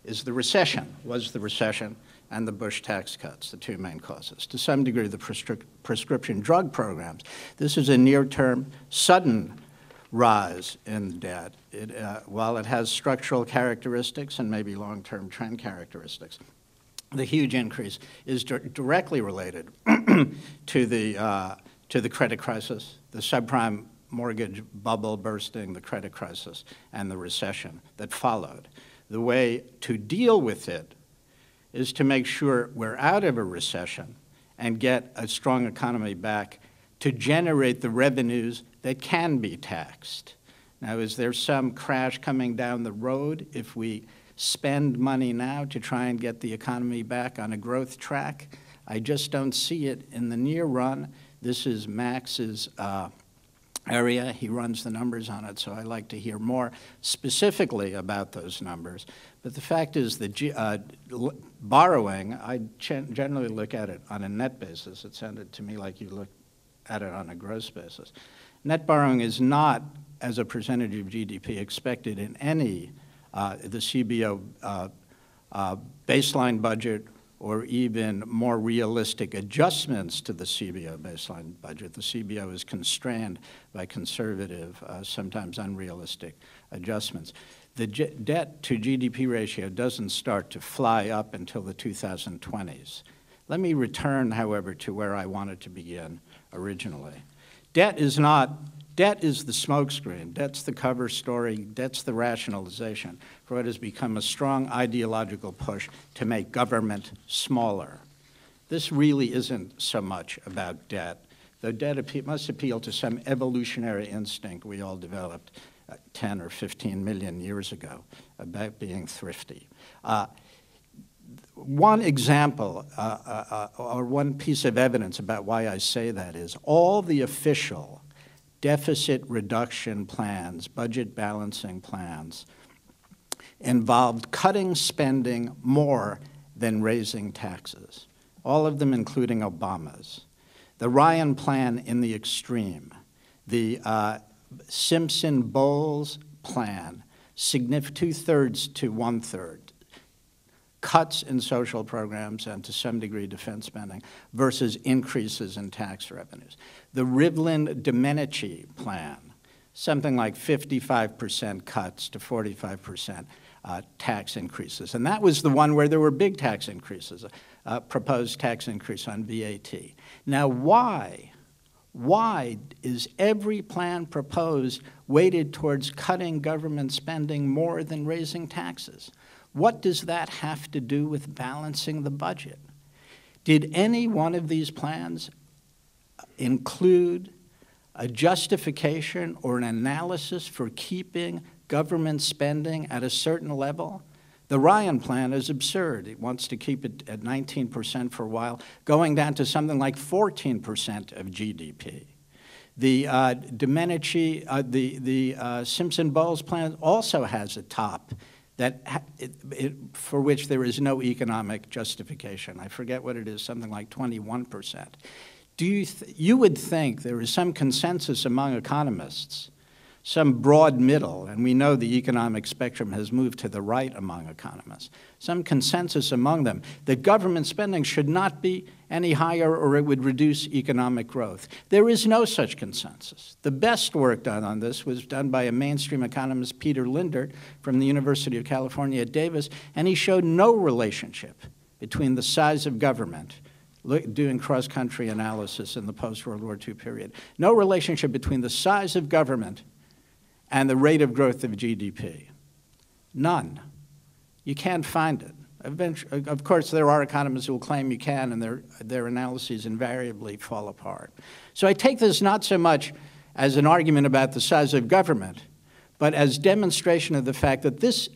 was the recession, and the Bush tax cuts, the two main causes. To some degree, the prescription drug programs. This is a near-term, sudden rise in debt. While it has structural characteristics and maybe long-term trend characteristics, the huge increase is directly related to the credit crisis, the subprime mortgage bubble bursting, the credit crisis, and the recession that followed. The way to deal with it is to make sure we're out of a recession and get a strong economy back to generate the revenues that can be taxed. Now, is there some crash coming down the road if we spend money now to try and get the economy back on a growth track? I just don't see it in the near run. This is Max's area. He runs the numbers on it, so I like to hear more specifically about those numbers. But the fact is that borrowing, I generally look at it on a net basis. It sounded to me like you look at it on a gross basis. Net borrowing is not, as a percentage of GDP, expected in any, the CBO baseline budget or even more realistic adjustments to the CBO baseline budget. The CBO is constrained by conservative, sometimes unrealistic adjustments. The debt to GDP ratio doesn't start to fly up until the 2020s. Let me return, however, to where I wanted to begin originally. Debt is the smokescreen. Debt's the cover story. Debt's the rationalization for what has become a strong ideological push to make government smaller. This really isn't so much about debt, though debt must appeal to some evolutionary instinct we all developed 10 or 15 million years ago about being thrifty. One example or one piece of evidence about why I say that is all the official deficit reduction plans, budget balancing plans, involved cutting spending more than raising taxes, all of them including Obama's. The Ryan plan in the extreme, the Simpson-Bowles plan, 2/3 to 1/3, cuts in social programs and to some degree defense spending versus increases in tax revenues. The Rivlin-Domenici plan, something like 55% cuts to 45% tax increases. And that was the one where there were big tax increases, proposed tax increase on VAT. Now, why is every plan proposed weighted towards cutting government spending more than raising taxes? What does that have to do with balancing the budget? Did any one of these plans include a justification or an analysis for keeping government spending at a certain level? The Ryan plan is absurd. It wants to keep it at 19% for a while, going down to something like 14% of GDP. The Domenici, the Simpson-Bowles plan also has a top for which there is no economic justification. I forget what it is, something like 21%. You would think there is some consensus among economists, some broad middle, and we know the economic spectrum has moved to the right among economists, some consensus among them that government spending should not be any higher or it would reduce economic growth. There is no such consensus. The best work done on this was done by a mainstream economist, Peter Lindert, from the University of California at Davis, and he showed no relationship between the size of government, doing cross-country analysis in the post-World War II period, no relationship between the size of government and the rate of growth of GDP. None. You can't find it. Of course, there are economists who will claim you can, and their analyses invariably fall apart. So I take this not so much as an argument about the size of government, but as demonstration of the fact that this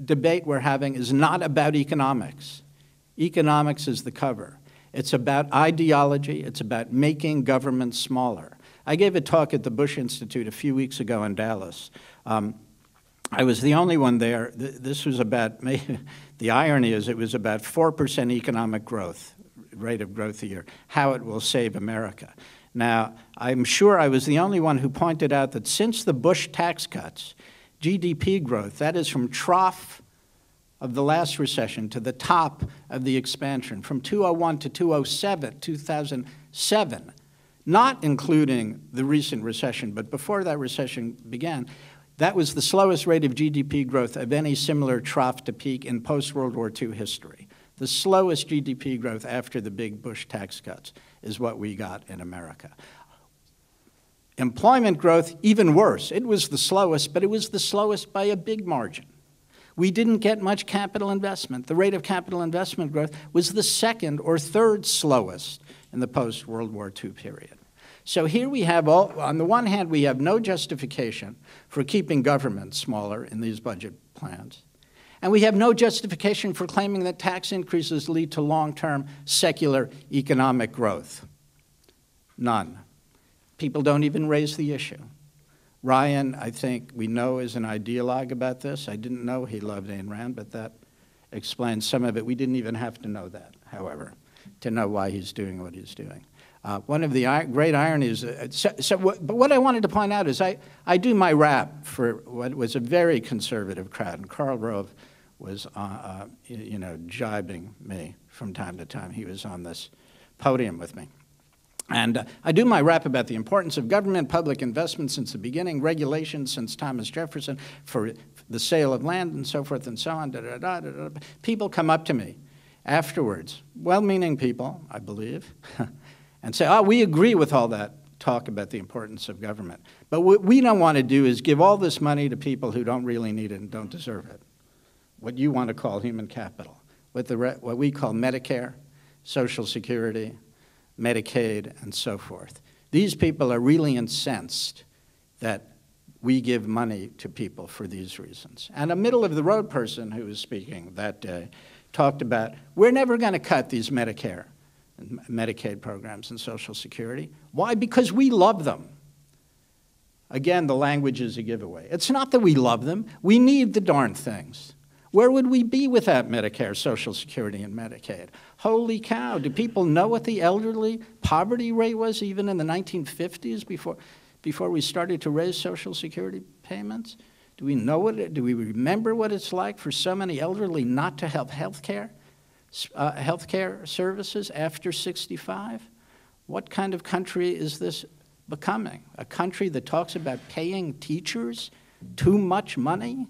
debate we're having is not about economics. Economics is the cover. It's about ideology. It's about making government smaller. I gave a talk at the Bush Institute a few weeks ago in Dallas I was the only one there. This was about, the irony is it was about 4% economic growth, rate of growth a year, how it will save America. Now, I'm sure I was the only one who pointed out that since the Bush tax cuts, GDP growth, that is from trough of the last recession to the top of the expansion, from 2001 to 2007, not including the recent recession, but before that recession began, that was the slowest rate of GDP growth of any similar trough to peak in post-World War II history. The slowest GDP growth after the big Bush tax cuts is what we got in America. Employment growth, even worse. It was the slowest, but it was the slowest by a big margin. We didn't get much capital investment. The rate of capital investment growth was the second or third slowest in the post-World War II period. So here we have, on the one hand, we have no justification for keeping government smaller in these budget plans. And we have no justification for claiming that tax increases lead to long-term secular economic growth. None. People don't even raise the issue. Ryan, I think we know, is an ideologue about this. I didn't know he loved Ayn Rand, but that explains some of it. We didn't even have to know that, however, to know why he's doing what he's doing. One of the great ironies, but what I wanted to point out is I do my rap for what was a very conservative crowd, and Karl Rove was, jibing me from time to time. He was on this podium with me. And I do my rap about the importance of government public investment since the beginning, regulations since Thomas Jefferson for the sale of land and so forth and so on. People come up to me afterwards, well-meaning people, I believe, and say, oh, we agree with all that talk about the importance of government. But what we don't want to do is give all this money to people who don't really need it and don't deserve it. What you want to call human capital, what we call Medicare, Social Security, Medicaid, and so forth. These people are really incensed that we give money to people for these reasons. And a middle-of-the-road person who was speaking that day talked about, we're never going to cut these Medicare and Medicaid programs and Social Security. Why? Because we love them. Again, the language is a giveaway. It's not that we love them. We need the darn things. Where would we be without Medicare, Social Security, and Medicaid? Holy cow, do people know what the elderly poverty rate was even in the 1950s before we started to raise Social Security payments? Do we know do we remember what it's like for so many elderly not to have health care services after 65? What kind of country is this becoming? A country that talks about paying teachers too much money?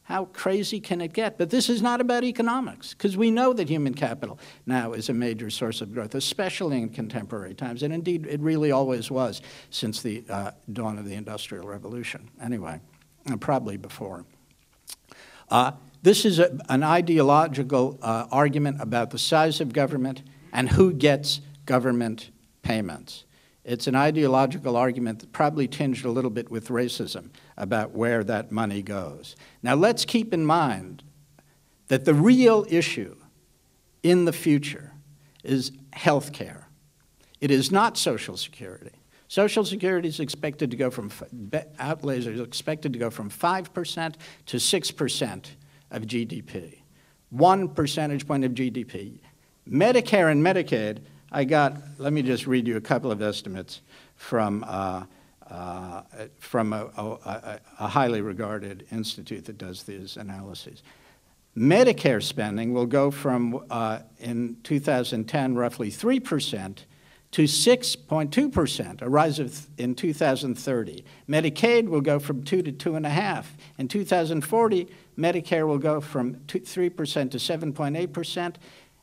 How crazy can it get? But this is not about economics, because we know that human capital now is a major source of growth, especially in contemporary times. And indeed, it really always was since the dawn of the Industrial Revolution. Anyway, and probably before. This is an ideological argument about the size of government and who gets government payments. It's an ideological argument that probably tinged a little bit with racism about where that money goes. Now, let's keep in mind that the real issue in the future is health care. It is not Social Security. Social Security is expected to go from, outlays are expected to go from 5% to 6% of GDP. 1 percentage point of GDP. Medicare and Medicaid, let me just read you a couple of estimates from a highly regarded institute that does these analyses. Medicare spending will go from, in 2010, roughly 3% to 6.2%, a rise in 2030. Medicaid will go from 2 to 2.5. In 2040, Medicare will go from 3% to 7.8%,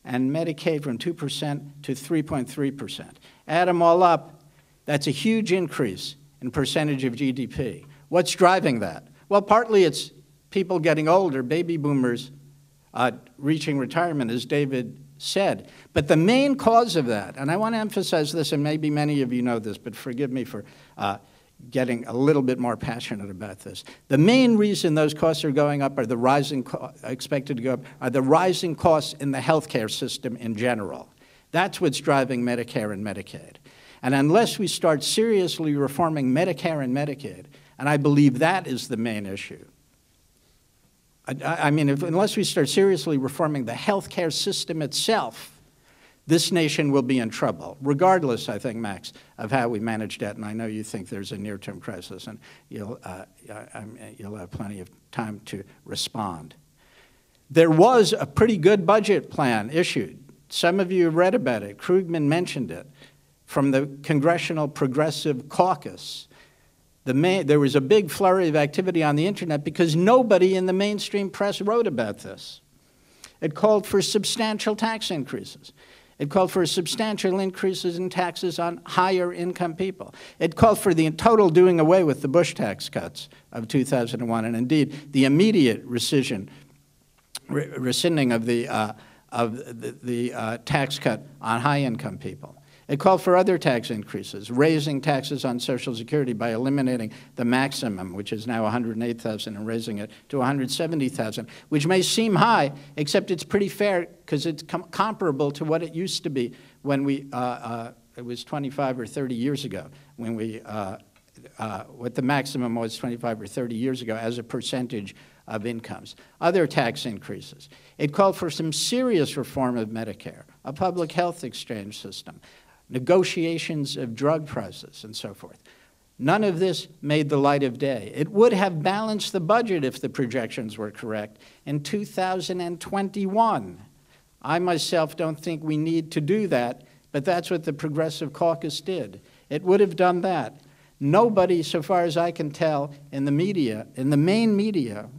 and Medicaid from 2% to 3.3%. Add them all up, that's a huge increase in percentage of GDP. What's driving that? Well, partly it's people getting older, baby boomers reaching retirement, as David said. But the main cause of that, and I want to emphasize this, and maybe many of you know this, but forgive me for getting a little bit more passionate about this. The main reason those costs are going up are the rising expected to go up are the rising costs in the healthcare system in general. That's what's driving Medicare and Medicaid. And unless we start seriously reforming Medicare and Medicaid, and I believe that is the main issue I mean, unless we start seriously reforming the healthcare system itself, this nation will be in trouble, regardless, I think, Max, of how we manage debt. And I know you think there's a near-term crisis, and you'll have plenty of time to respond. There was a pretty good budget plan issued. Some of you have read about it. Krugman mentioned it from the Congressional Progressive Caucus. There was a big flurry of activity on the internet because nobody in the mainstream press wrote about this. It called for substantial tax increases. It called for substantial increases in taxes on higher income people. It called for the total doing away with the Bush tax cuts of 2001, and indeed the immediate rescinding of the tax cut on high income people. It called for other tax increases, raising taxes on Social Security by eliminating the maximum, which is now $108,000, and raising it to $170,000, which may seem high, except it's pretty fair because it's comparable to what it used to be when we, it was 25 or 30 years ago, when we, what the maximum was 25 or 30 years ago as a percentage of incomes. Other tax increases. It called for some serious reform of Medicare, a public health exchange system, negotiations of drug prices, and so forth. None of this made the light of day. It would have balanced the budget if the projections were correct in 2021. I myself don't think we need to do that, but that's what the Progressive Caucus did. It would have done that. Nobody, so far as I can tell, in the media, in the main media,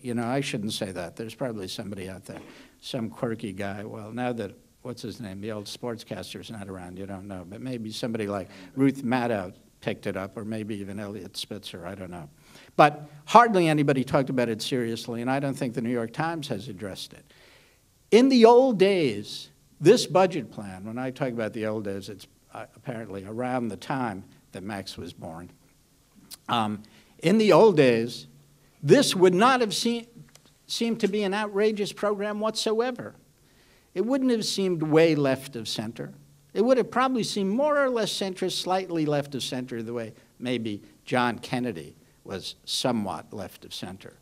you know, I shouldn't say that. There's probably somebody out there, some quirky guy. Well, now that what's his name? The old sportscaster's not around, you don't know. But maybe somebody like Ruth Maddow picked it up, or maybe even Elliot Spitzer, I don't know. But hardly anybody talked about it seriously, and I don't think the New York Times has addressed it. In the old days, this budget plan, when I talk about the old days, it's apparently around the time that Max was born. In the old days, this would not have seemed to be an outrageous program whatsoever. It wouldn't have seemed way left of center. It would have probably seemed more or less centrist, slightly left of center, the way maybe John Kennedy was somewhat left of center.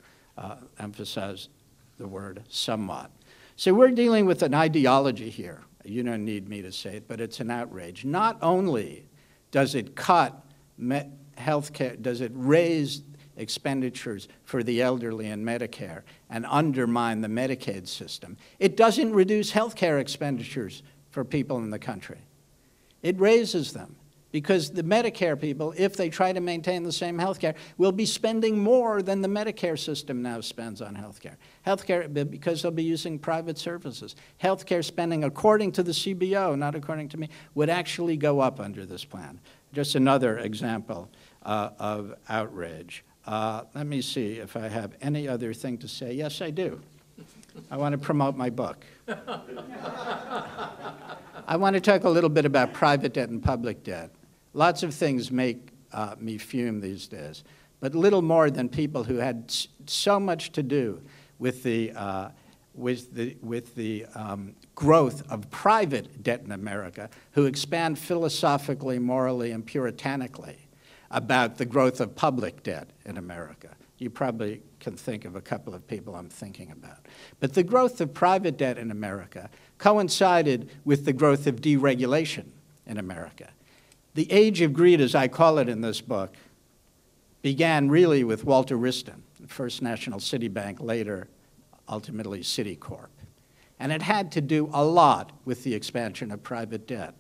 Emphasize the word somewhat. So we're dealing with an ideology here. You don't need me to say it, but it's an outrage. Not only does it cut healthcare, does it raise expenditures for the elderly and Medicare and undermine the Medicaid system, it doesn't reduce healthcare expenditures for people in the country. It raises them because the Medicare people, if they try to maintain the same healthcare, will be spending more than the Medicare system now spends on healthcare. Healthcare, because they'll be using private services. Healthcare spending, according to the CBO, not according to me, would actually go up under this plan. Just another example of outrage. Let me see if I have any other thing to say. Yes, I do. I want to promote my book. I want to talk a little bit about private debt and public debt. Lots of things make me fume these days, but little more than people who had so much to do with the growth of private debt in America, who expand philosophically, morally, and puritanically about the growth of public debt in America. You probably can think of a couple of people I'm thinking about. But the growth of private debt in America coincided with the growth of deregulation in America. The age of greed, as I call it in this book, began really with Walter Wriston, the First National City Bank, later ultimately Citicorp. And it had to do a lot with the expansion of private debt.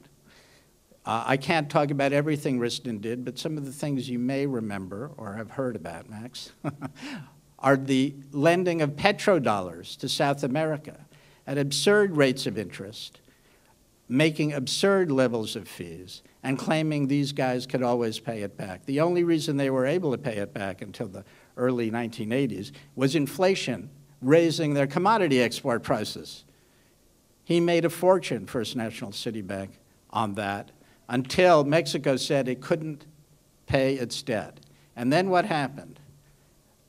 I can't talk about everything Wriston did, but some of the things you may remember or have heard about, Max, are the lending of petrodollars to South America at absurd rates of interest, making absurd levels of fees, and claiming these guys could always pay it back. The only reason they were able to pay it back until the early 1980s was inflation raising their commodity export prices. He made a fortune, First National City Bank, on that, until Mexico said it couldn't pay its debt. And then what happened?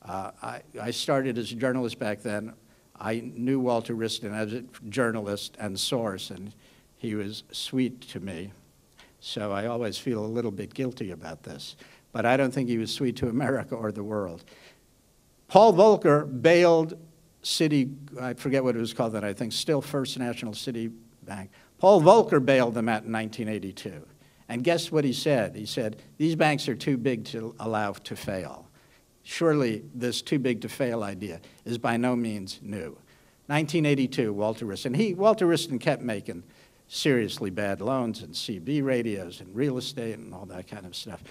I started as a journalist back then. I knew Walter Wriston as a journalist and source, and he was sweet to me. So I always feel a little bit guilty about this. But I don't think he was sweet to America or the world. Paul Volcker bailed I forget what it was called then, I think still First National City Bank. Paul Volcker bailed them out in 1982. And guess what he said? He said, these banks are too big to allow to fail. Surely this too big to fail idea is by no means new. 1982, Walter Wriston. Walter Wriston kept making seriously bad loans and CB radios and real estate and all that kind of stuff.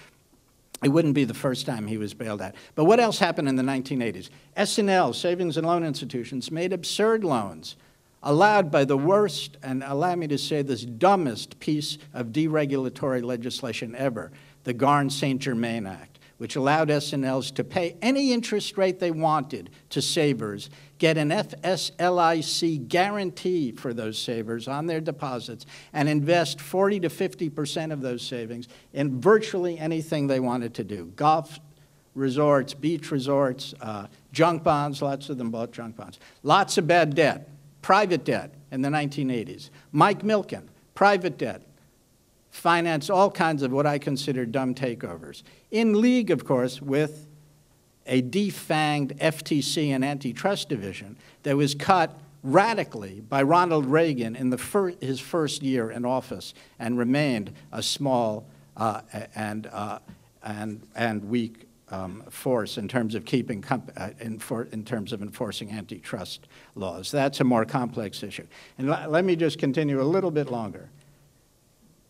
It wouldn't be the first time he was bailed out. But what else happened in the 1980s? S&L, Savings and Loan Institutions, made absurd loans allowed by the worst, and allow me to say this dumbest piece of deregulatory legislation ever, the Garn-St. Germain Act, which allowed S&Ls to pay any interest rate they wanted to savers, get an FSLIC guarantee for those savers on their deposits, and invest 40 to 50% of those savings in virtually anything they wanted to do. Golf resorts, beach resorts, junk bonds, lots of them bought junk bonds. Lots of bad debt, private debt in the 1980s. Mike Milken, private debt, financed all kinds of what I consider dumb takeovers. In league, of course, with a defanged FTC and antitrust division that was cut radically by Ronald Reagan in his first year in office and remained a small and weak force in terms of keeping in terms of enforcing antitrust laws. That's a more complex issue. And let me just continue a little bit longer.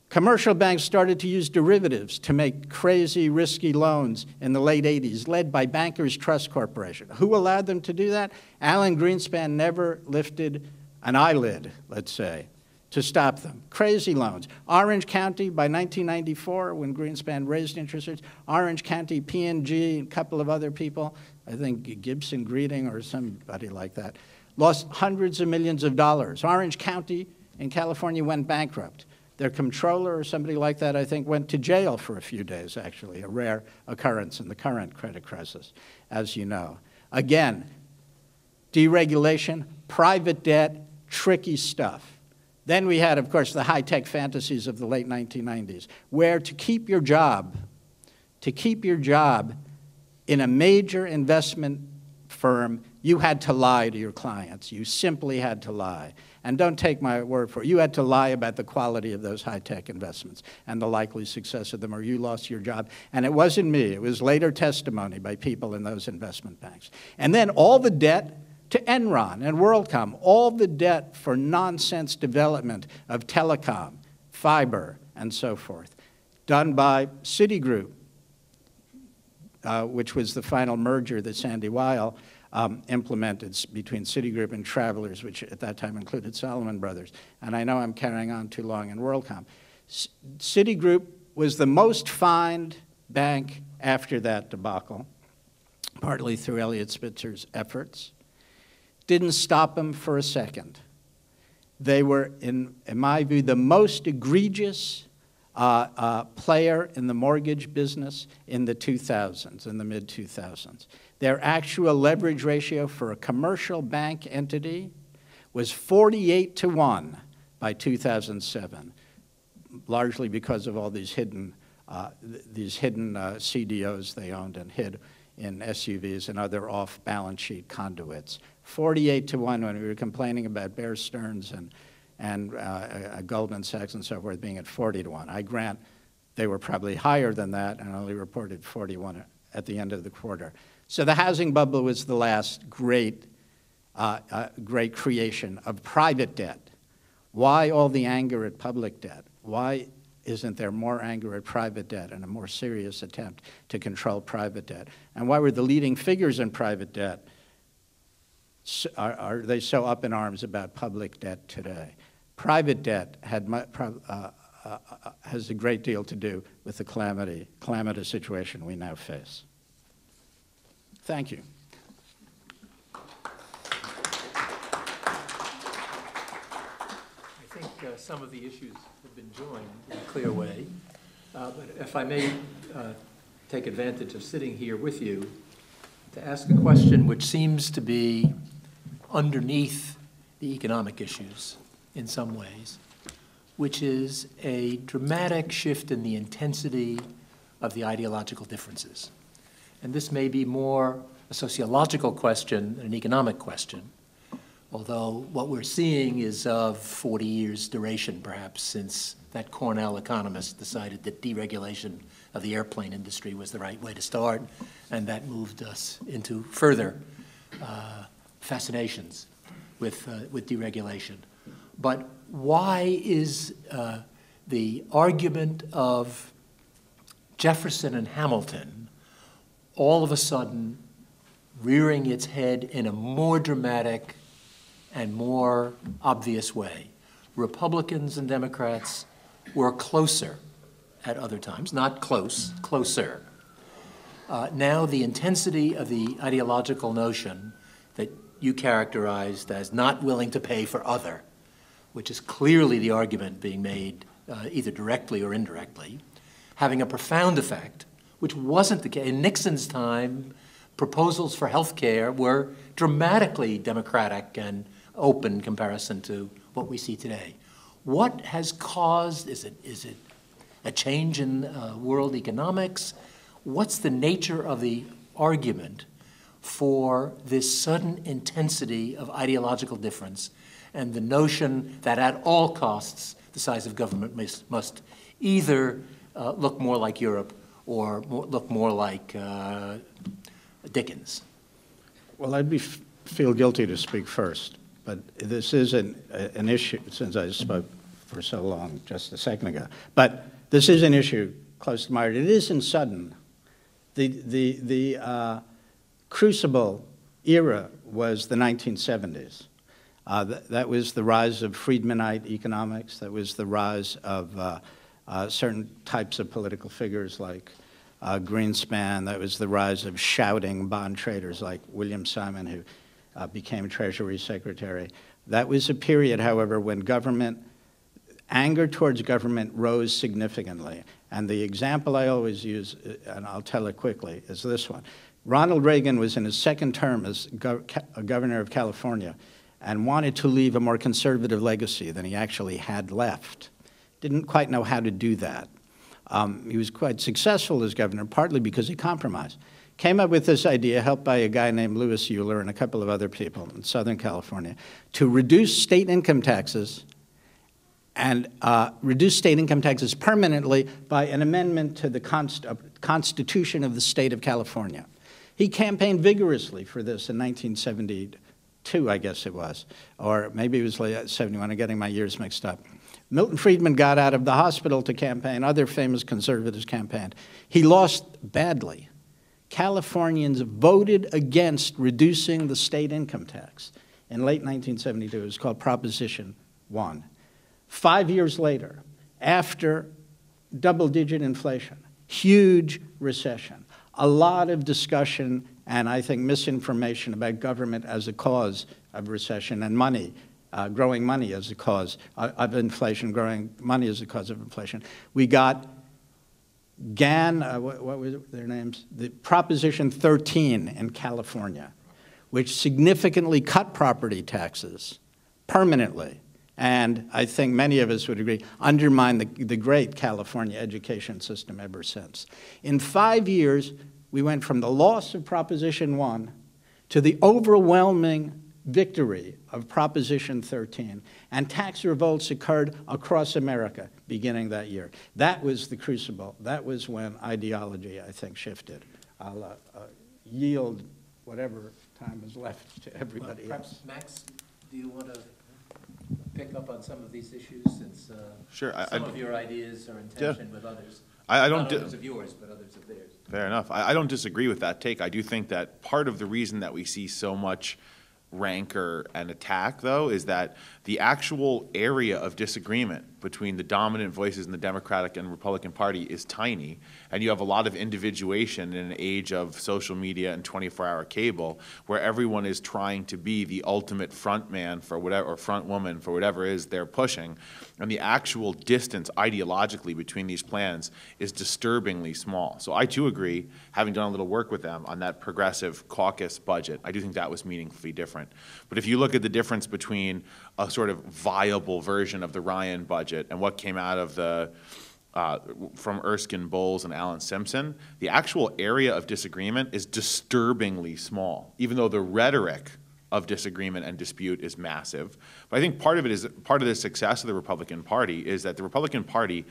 Commercial banks started to use derivatives to make crazy, risky loans in the late 80s, led by Bankers Trust Corporation. Who allowed them to do that? Alan Greenspan never lifted an eyelid, let's say, to stop them. Crazy loans. Orange County, by 1994, when Greenspan raised interest rates, Orange County, P&G, a couple of other people, I think Gibson Greeting or somebody like that, lost hundreds of millions of dollars. Orange County in California went bankrupt. Their comptroller or somebody like that, I think, went to jail for a few days, actually, a rare occurrence in the current credit crisis, as you know. Again, deregulation, private debt, tricky stuff. Then we had, of course, the high-tech fantasies of the late 1990s, where to keep your job in a major investment firm, you had to lie to your clients. You simply had to lie. And don't take my word for it. You had to lie about the quality of those high-tech investments and the likely success of them, or you lost your job. And it wasn't me. It was later testimony by people in those investment banks. And then all the debt to Enron and WorldCom, all the debt for nonsense development of telecom, fiber, and so forth, done by Citigroup, which was the final merger that Sandy Weil implemented between Citigroup and Travelers, which at that time included Salomon Brothers. And I know I'm carrying on too long in WorldCom. Citigroup was the most fined bank after that debacle, partly through Elliot Spitzer's efforts. Didn't stop them for a second. They were, in my view, the most egregious player in the mortgage business in the 2000s, in the mid-2000s. Their actual leverage ratio for a commercial bank entity was 48-1 by 2007, largely because of all these hidden CDOs they owned and hid in SUVs and other off-balance sheet conduits. 48-1 when we were complaining about Bear Stearns and Goldman Sachs and so forth being at 40-1. I grant they were probably higher than that and only reported 41 at the end of the quarter. So the housing bubble was the last great creation of private debt. Why all the anger at public debt? Why isn't there more anger at private debt and a more serious attempt to control private debt? And why were the leading figures in private debt, are they so up in arms about public debt today? Private debt has a great deal to do with the calamitous situation we now face. Thank you. I think some of the issues have been joined in a clear way. But if I may take advantage of sitting here with you to ask a question which seems to be underneath the economic issues in some ways, which is a dramatic shift in the intensity of the ideological differences. And this may be more a sociological question and an economic question. Although what we're seeing is of 40 years duration, perhaps, since that Cornell economist decided that deregulation of the airplane industry was the right way to start, and that moved us into further fascinations with deregulation. But why is the argument of Jefferson and Hamilton all of a sudden rearing its head in a more dramatic and more obvious way? Republicans and Democrats were closer at other times, not close, closer. Now the intensity of the ideological notion that you characterized as not willing to pay for other, which is clearly the argument being made either directly or indirectly, having a profound effect, which wasn't the case. In Nixon's time, proposals for health care were dramatically democratic and open in comparison to what we see today. What has caused, is it a change in world economics? What's the nature of the argument for this sudden intensity of ideological difference and the notion that at all costs the size of government must either look more like Europe or look more like Dickens? Well, I'd feel guilty to speak first, but this is an issue, since I spoke for so long just a second ago. But this is an issue close to my heart. It isn't sudden. The crucible era was the 1970s. That was the rise of Friedmanite economics. That was the rise of certain types of political figures like Greenspan. That was the rise of shouting bond traders like William Simon, who became Treasury Secretary. That was a period, however, when anger towards government rose significantly. And the example I always use, and I'll tell it quickly, is this one. Ronald Reagan was in his second term as governor of California and wanted to leave a more conservative legacy than he actually had left. Didn't quite know how to do that. He was quite successful as governor, partly because he compromised. Came up with this idea, helped by a guy named Louis Euler and a couple of other people in Southern California, to reduce state income taxes and reduce state income taxes permanently by an amendment to the Constitution of the state of California. He campaigned vigorously for this in 1972, I guess it was, or maybe it was late 71. I'm getting my years mixed up. Milton Friedman got out of the hospital to campaign. Other famous conservatives campaigned. He lost badly. Californians voted against reducing the state income tax in late 1972. It was called Proposition 1. 5 years later, after double-digit inflation, huge recession, a lot of discussion and, I think, misinformation about government as a cause of recession and money, growing money as a cause of inflation, growing money as a cause of inflation. We got what was their names? The Proposition 13 in California, which significantly cut property taxes permanently, and I think many of us would agree, undermined the great California education system ever since. In 5 years, we went from the loss of Proposition 1 to the overwhelming victory of Proposition 13, and tax revolts occurred across America beginning that year. That was the crucible. That was when ideology, I think, shifted. I'll yield whatever time is left to everybody else. Max, do you want to pick up on some of these issues, since Sure, some of your ideas are in tension with others? I don't Not others of yours, but others of theirs. Fair enough. I don't disagree with that take. I do think that part of the reason that we see so much rancor and attack, though, is that the actual area of disagreement between the dominant voices in the Democratic and Republican Party is tiny, and you have a lot of individuation in an age of social media and 24-hour cable, where everyone is trying to be the ultimate front man for whatever, or front woman for whatever it is they're pushing, and the actual distance ideologically between these plans is disturbingly small. So I too agree, having done a little work with them on that progressive caucus budget, I do think that was meaningfully different. But if you look at the difference between a sort of viable version of the Ryan budget and what came out of the from Erskine Bowles and Alan Simpson, the actual area of disagreement is disturbingly small, even though the rhetoric of disagreement and dispute is massive. But I think part of the success of the Republican Party is that the Republican Party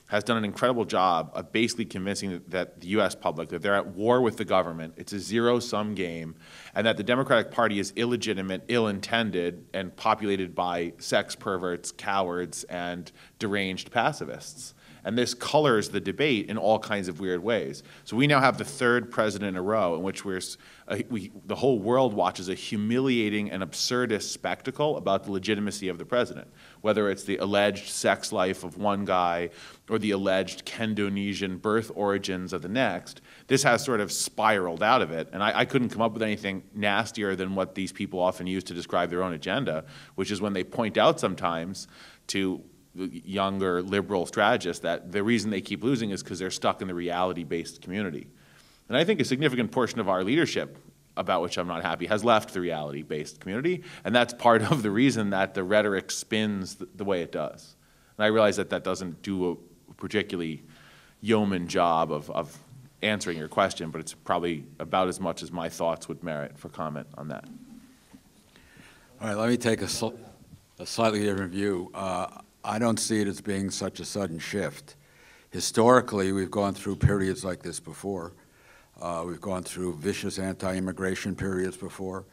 has done an incredible job of basically convincing that the U.S. public that they're at war with the government, it's a zero-sum game, and that the Democratic Party is illegitimate, ill-intended, and populated by sex perverts, cowards, and deranged pacifists. And this colors the debate in all kinds of weird ways. So we now have the third president in a row in which the whole world watches a humiliating and absurdist spectacle about the legitimacy of the president, whether it's the alleged sex life of one guy or the alleged Kendonesian birth origins of the next. This has sort of spiraled out of it, and I couldn't come up with anything nastier than what these people often use to describe their own agenda, which is when they point out sometimes to younger liberal strategists that the reason they keep losing is because they're stuck in the reality-based community. And I think a significant portion of our leadership, about which I'm not happy, has left the reality-based community, and that's part of the reason that the rhetoric spins the way it does. And I realize that that doesn't do a particularly yeoman job of answering your question, but it's probably about as much as my thoughts would merit for comment on that. All right, let me take a slightly different view. I don't see it as being such a sudden shift. Historically, we've gone through periods like this before. We've gone through vicious anti-immigration periods before.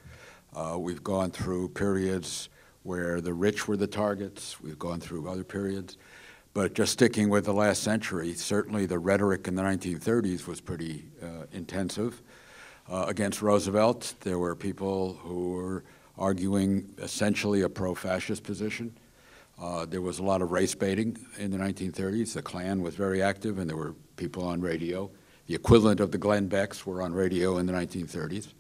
We've gone through periods where the rich were the targets. We've gone through other periods. But just sticking with the last century, certainly the rhetoric in the 1930s was pretty intensive. Against Roosevelt, there were people who were arguing essentially a pro-fascist position. There was a lot of race baiting in the 1930s. The Klan was very active, and there were people on radio. The equivalent of the Glenn Becks were on radio in the 1930s.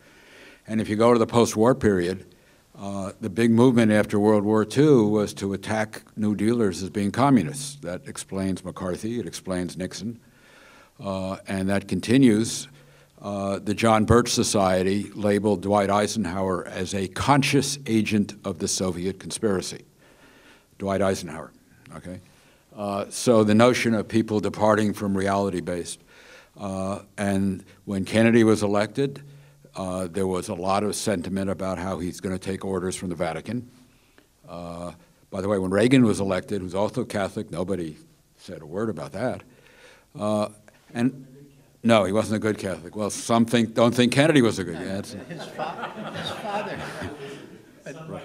And if you go to the post-war period, the big movement after World War II was to attack New Dealers as being communists. That explains McCarthy. It explains Nixon. And that continues. The John Birch Society labeled Dwight Eisenhower as a conscious agent of the Soviet conspiracy. Dwight Eisenhower, okay? So the notion of people departing from reality-based. And when Kennedy was elected, there was a lot of sentiment about how he's going to take orders from the Vatican. By the way, when Reagan was elected, who's also Catholic, nobody said a word about that. And no, he wasn't a good Catholic. Well, some don't think Kennedy was a good. Yeah, his father. Right.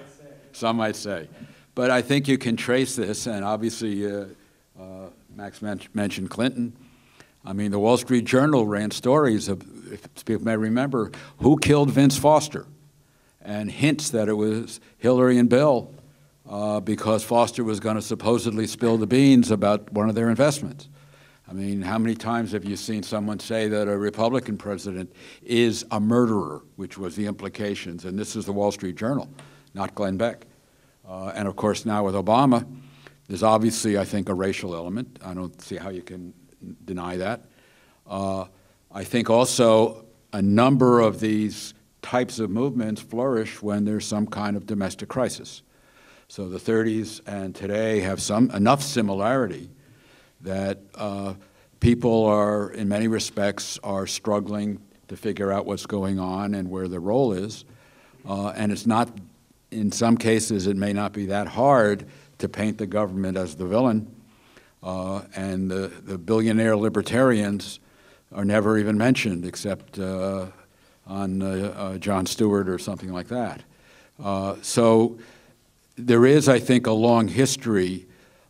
Some might say. But I think you can trace this, and obviously Max mentioned Clinton. I mean, the Wall Street Journal ran stories of, if people may remember, who killed Vince Foster, and hints that it was Hillary and Bill because Foster was going to supposedly spill the beans about one of their investments. I mean, how many times have you seen someone say that a Republican president is a murderer, which was the implications, and this is the Wall Street Journal, not Glenn Beck. And of course, now with Obama, there's obviously, I think, a racial element. I don't see how you can deny that. I think also a number of these types of movements flourish when there's some kind of domestic crisis. So the 30s and today have enough similarity that people are, in many respects, are struggling to figure out what's going on and where their role is. And it's not, in some cases, it may not be that hard to paint the government as the villain. And the billionaire libertarians are never even mentioned except on Jon Stewart or something like that. So there is, I think, a long history.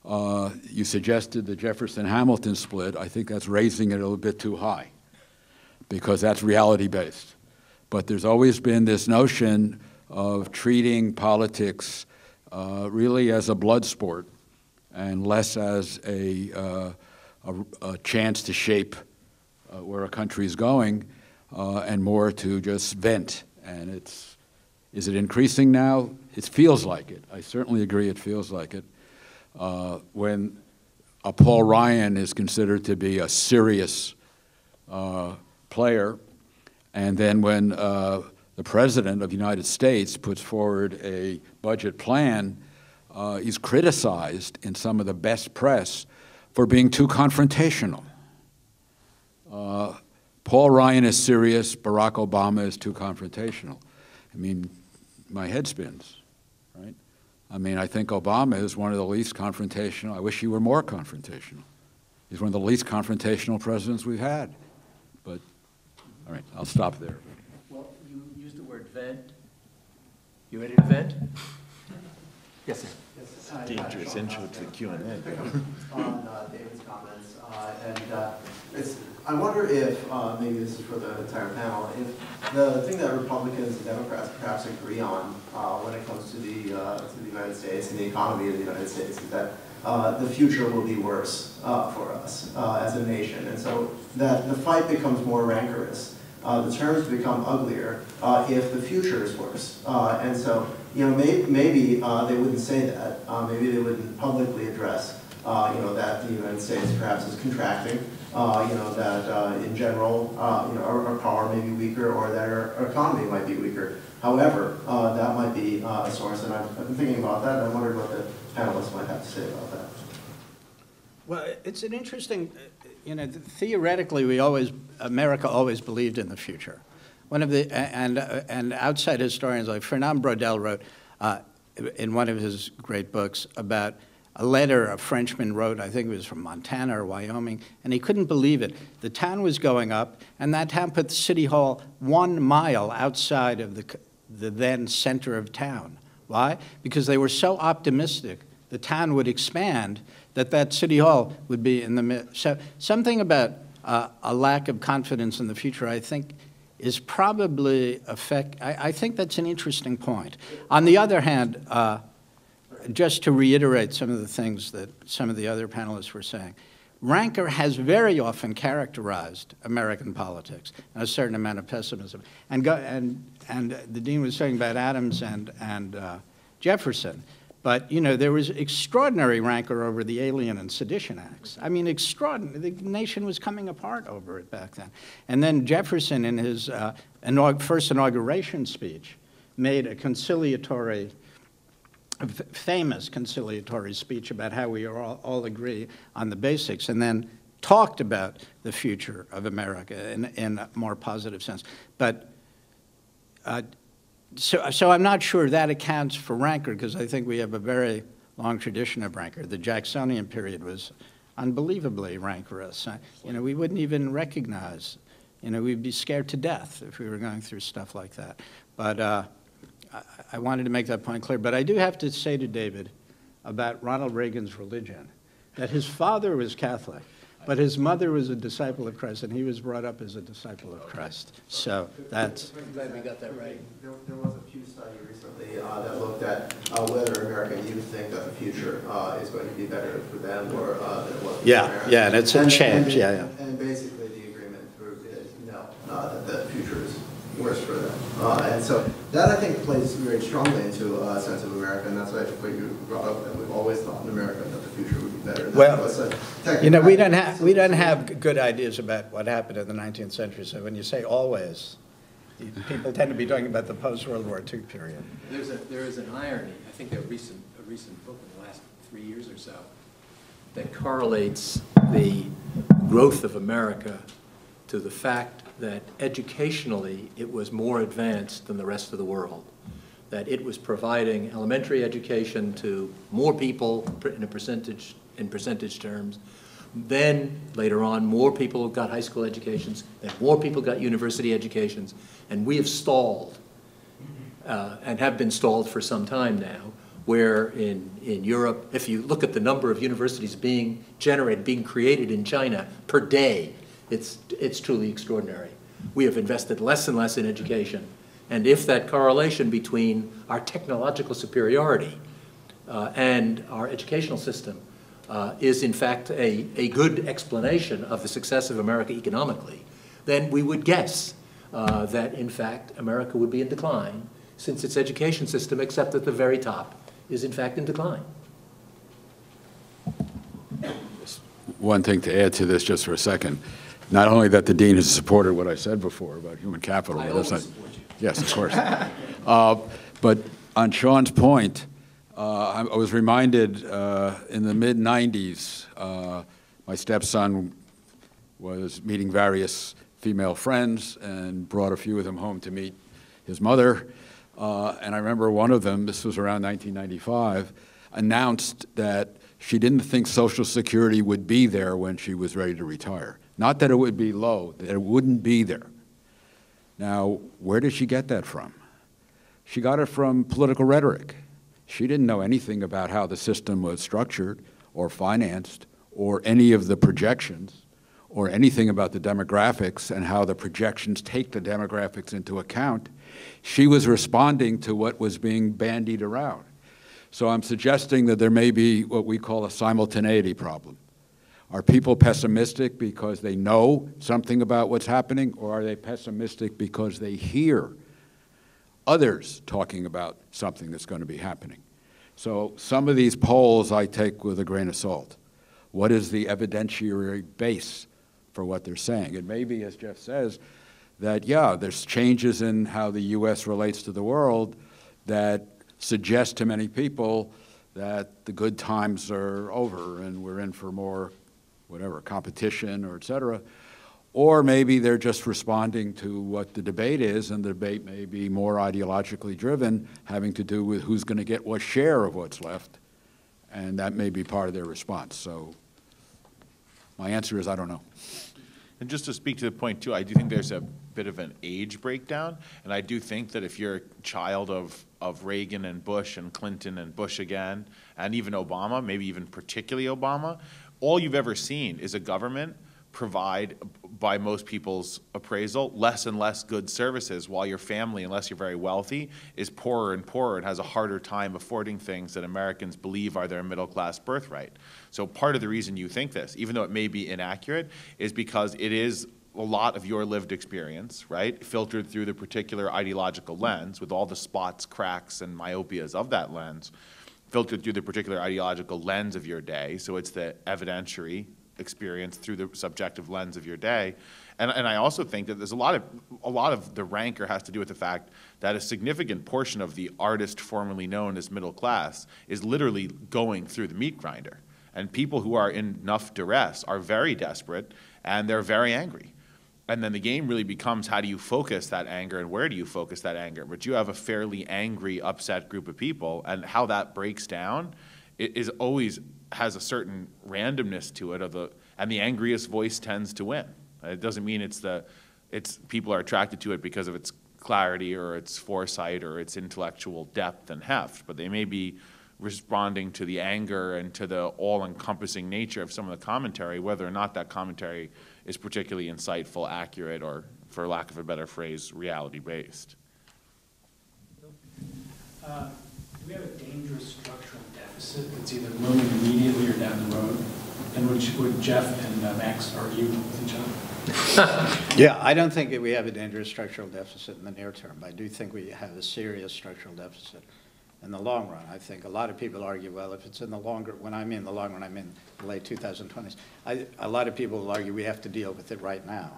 You suggested the Jefferson-Hamilton split. I think that's raising it a little bit too high because that's reality-based. But there's always been this notion of treating politics really as a blood sport and less as a chance to shape where a country is going and more to just vent. And is it increasing now? It feels like it. I certainly agree it feels like it. When a Paul Ryan is considered to be a serious player, and then when the President of the United States puts forward a budget plan, he's criticized in some of the best press for being too confrontational. Paul Ryan is serious, Barack Obama is too confrontational. I mean, my head spins, right? I mean, I think Obama is one of the least confrontational. I wish he were more confrontational. He's one of the least confrontational presidents we've had. But, all right, I'll stop there. Well, you used the word vent. You ready to vent? Yes, sir. Dangerous intro to the Q&A. On David's comments, I wonder if, maybe this is for the entire panel, if the thing that Republicans and Democrats perhaps agree on when it comes to the United States and the economy of the United States is that the future will be worse for us as a nation. And so that the fight becomes more rancorous. The terms become uglier if the future is worse. And so, you know, maybe they wouldn't say that. Maybe they wouldn't publicly address, you know, that the United States perhaps is contracting. You know, that in general, you know, our power may be weaker or that our economy might be weaker. However, that might be a source, and I've been thinking about that, and I wondered what the panelists might have to say about that. Well, it's an interesting, you know, theoretically, America always believed in the future. One of the, and outside historians like Fernand Braudel wrote in one of his great books about a letter a Frenchman wrote, I think it was from Montana or Wyoming, and he couldn't believe it. The town was going up, and that town put the city hall 1 mile outside of the then center of town. Why? Because they were so optimistic the town would expand that city hall would be in the mid. So something about a lack of confidence in the future, I think, is probably I think that's an interesting point. On the other hand, just to reiterate some of the things that some of the other panelists were saying, rancor has very often characterized American politics, and a certain amount of pessimism. And the dean was saying about Adams and Jefferson, but you know there was extraordinary rancor over the Alien and Sedition Acts. I mean, extraordinary. The nation was coming apart over it back then. And then Jefferson, in his first inauguration speech, made a conciliatory, famous conciliatory speech about how we all agree on the basics, and then talked about the future of America in a more positive sense. But so I'm not sure that accounts for rancor, because I think we have a very long tradition of rancor. The Jacksonian period was unbelievably rancorous. You know, we wouldn't even recognize, you know, we'd be scared to death if we were going through stuff like that. But I wanted to make that point clear. But I do have to say to David about Ronald Reagan's religion, that his father was Catholic, but his mother was a disciple of Christ, and he was brought up as a disciple of Christ. So that's... I'm glad we got that right. There was a Pew study recently that looked at whether American youth think that the future is going to be better for them or than it was for Americans. Yeah, and it's a change, yeah. And basically the agreement is no, that the future is worse for them. And so that, I think, plays very strongly into a sense of America, and that's why I think what you brought up, that we've always thought in America that the future would be better. Well, you know, we don't have good ideas about what happened in the 19th century, so when you say always, people tend to be talking about the post-World War II period. There is an irony. I think a recent book in the last 3 years or so that correlates the growth of America to the fact that educationally it was more advanced than the rest of the world, that it was providing elementary education to more people in percentage terms. Then later on, more people got high school educations, then more people got university educations, and we have stalled and have been stalled for some time now, where in Europe, if you look at the number of universities being created in China per day, it's truly extraordinary. We have invested less and less in education. And if that correlation between our technological superiority and our educational system is in fact a good explanation of the success of America economically, then we would guess that in fact America would be in decline, since its education system, except at the very top, is in fact in decline. One thing to add to this just for a second. Not only that the dean has supported what I said before about human capital. I always support you. Yes, of course. But on Sean's point, I was reminded in the mid-'90s, My stepson was meeting various female friends and brought a few of them home to meet his mother. And I remember one of them, this was around 1995, announced that she didn't think Social Security would be there when she was ready to retire. Not that it would be low, that it wouldn't be there. Now, where did she get that from? She got it from political rhetoric. She didn't know anything about how the system was structured or financed or any of the projections or anything about the demographics and how the projections take the demographics into account. She was responding to what was being bandied around. So I'm suggesting that there may be what we call a simultaneity problem. Are people pessimistic because they know something about what's happening, or are they pessimistic because they hear others talking about something that's going to be happening? So some of these polls I take with a grain of salt. What is the evidentiary base for what they're saying? It may be, as Jeff says, that, yeah, there's changes in how the U.S. relates to the world that suggest to many people that the good times are over and we're in for more, whatever, competition or et cetera. Or maybe they're just responding to what the debate is, and the debate may be more ideologically driven, having to do with who's going to get what share of what's left, and that may be part of their response. So my answer is I don't know. And just to speak to the point, too, I do think there's a bit of an age breakdown, and I do think that if you're a child of Reagan and Bush and Clinton and Bush again, and even Obama, maybe even particularly Obama, all you've ever seen is a government provide, by most people's appraisal, less and less good services, while your family, unless you're very wealthy, is poorer and poorer and has a harder time affording things that Americans believe are their middle-class birthright. So part of the reason you think this, even though it may be inaccurate, is because it is a lot of your lived experience, right, filtered through the particular ideological lens, with all the spots, cracks, and myopias of that lens, filtered through the particular ideological lens of your day. So it's the evidentiary experience through the subjective lens of your day. And I also think that there's a lot of the rancor has to do with the fact that a significant portion of the artist formerly known as middle class is literally going through the meat grinder. And people who are in enough duress are very desperate, and they're very angry. And then the game really becomes, how do you focus that anger and where do you focus that anger? But you have a fairly angry, upset group of people, and how that breaks down is always has a certain randomness to it, and the angriest voice tends to win. It doesn't mean people are attracted to it because of its clarity or its foresight or its intellectual depth and heft, but they may be responding to the anger and to the all-encompassing nature of some of the commentary, whether or not that commentary is particularly insightful, accurate, or, for lack of a better phrase, reality-based. We have a dangerous structural deficit that's either looming immediately or down the road, and would Jeff and Max argue with each other? Yeah, I don't think that we have a dangerous structural deficit in the near term. I do think we have a serious structural deficit in the long run. I think a lot of people argue, well, if it's in the longer, when I mean the long run, I mean the late 2020s. A lot of people will argue we have to deal with it right now.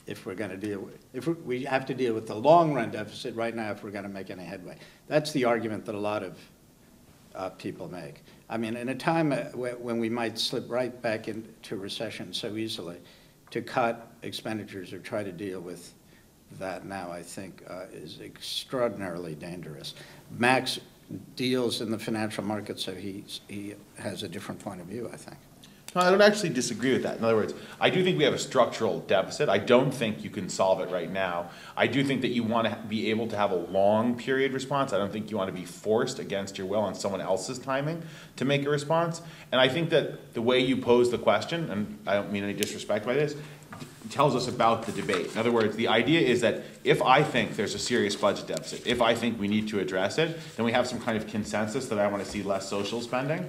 If we're going to deal with, we have to deal with the long-run deficit right now if we're going to make any headway. That's the argument that a lot of people make. I mean, in a time when we might slip right back into recession so easily, to cut expenditures or try to deal with that now, I think, is extraordinarily dangerous. Max deals in the financial market, so he has a different point of view, I think. No, I don't actually disagree with that. In other words, I do think we have a structural deficit. I don't think you can solve it right now. I do think that you want to be able to have a long period response. I don't think you want to be forced against your will on someone else's timing to make a response. And I think that the way you pose the question, and I don't mean any disrespect by this, tells us about the debate. In other words, the idea is that if I think there's a serious budget deficit, if I think we need to address it, then we have some kind of consensus that I want to see less social spending.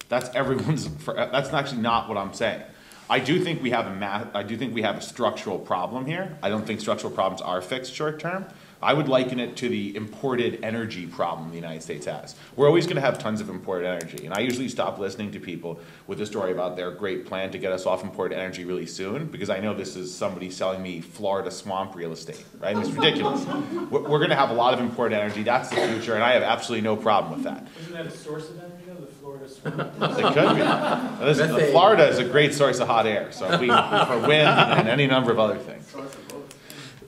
That's that's actually not what I'm saying. I do think we have a structural problem here. I don't think structural problems are fixed short term. I would liken it to the imported energy problem the United States has. We're always going to have tons of imported energy, and I usually stop listening to people with a story about their great plan to get us off imported energy really soon, because I know this is somebody selling me Florida swamp real estate, right? It's ridiculous. We're going to have a lot of imported energy. That's the future, and I have absolutely no problem with that. Isn't that a source of energy, though, the Florida It could be. Listen, Florida is a great source of hot air, so for wind and any number of other things.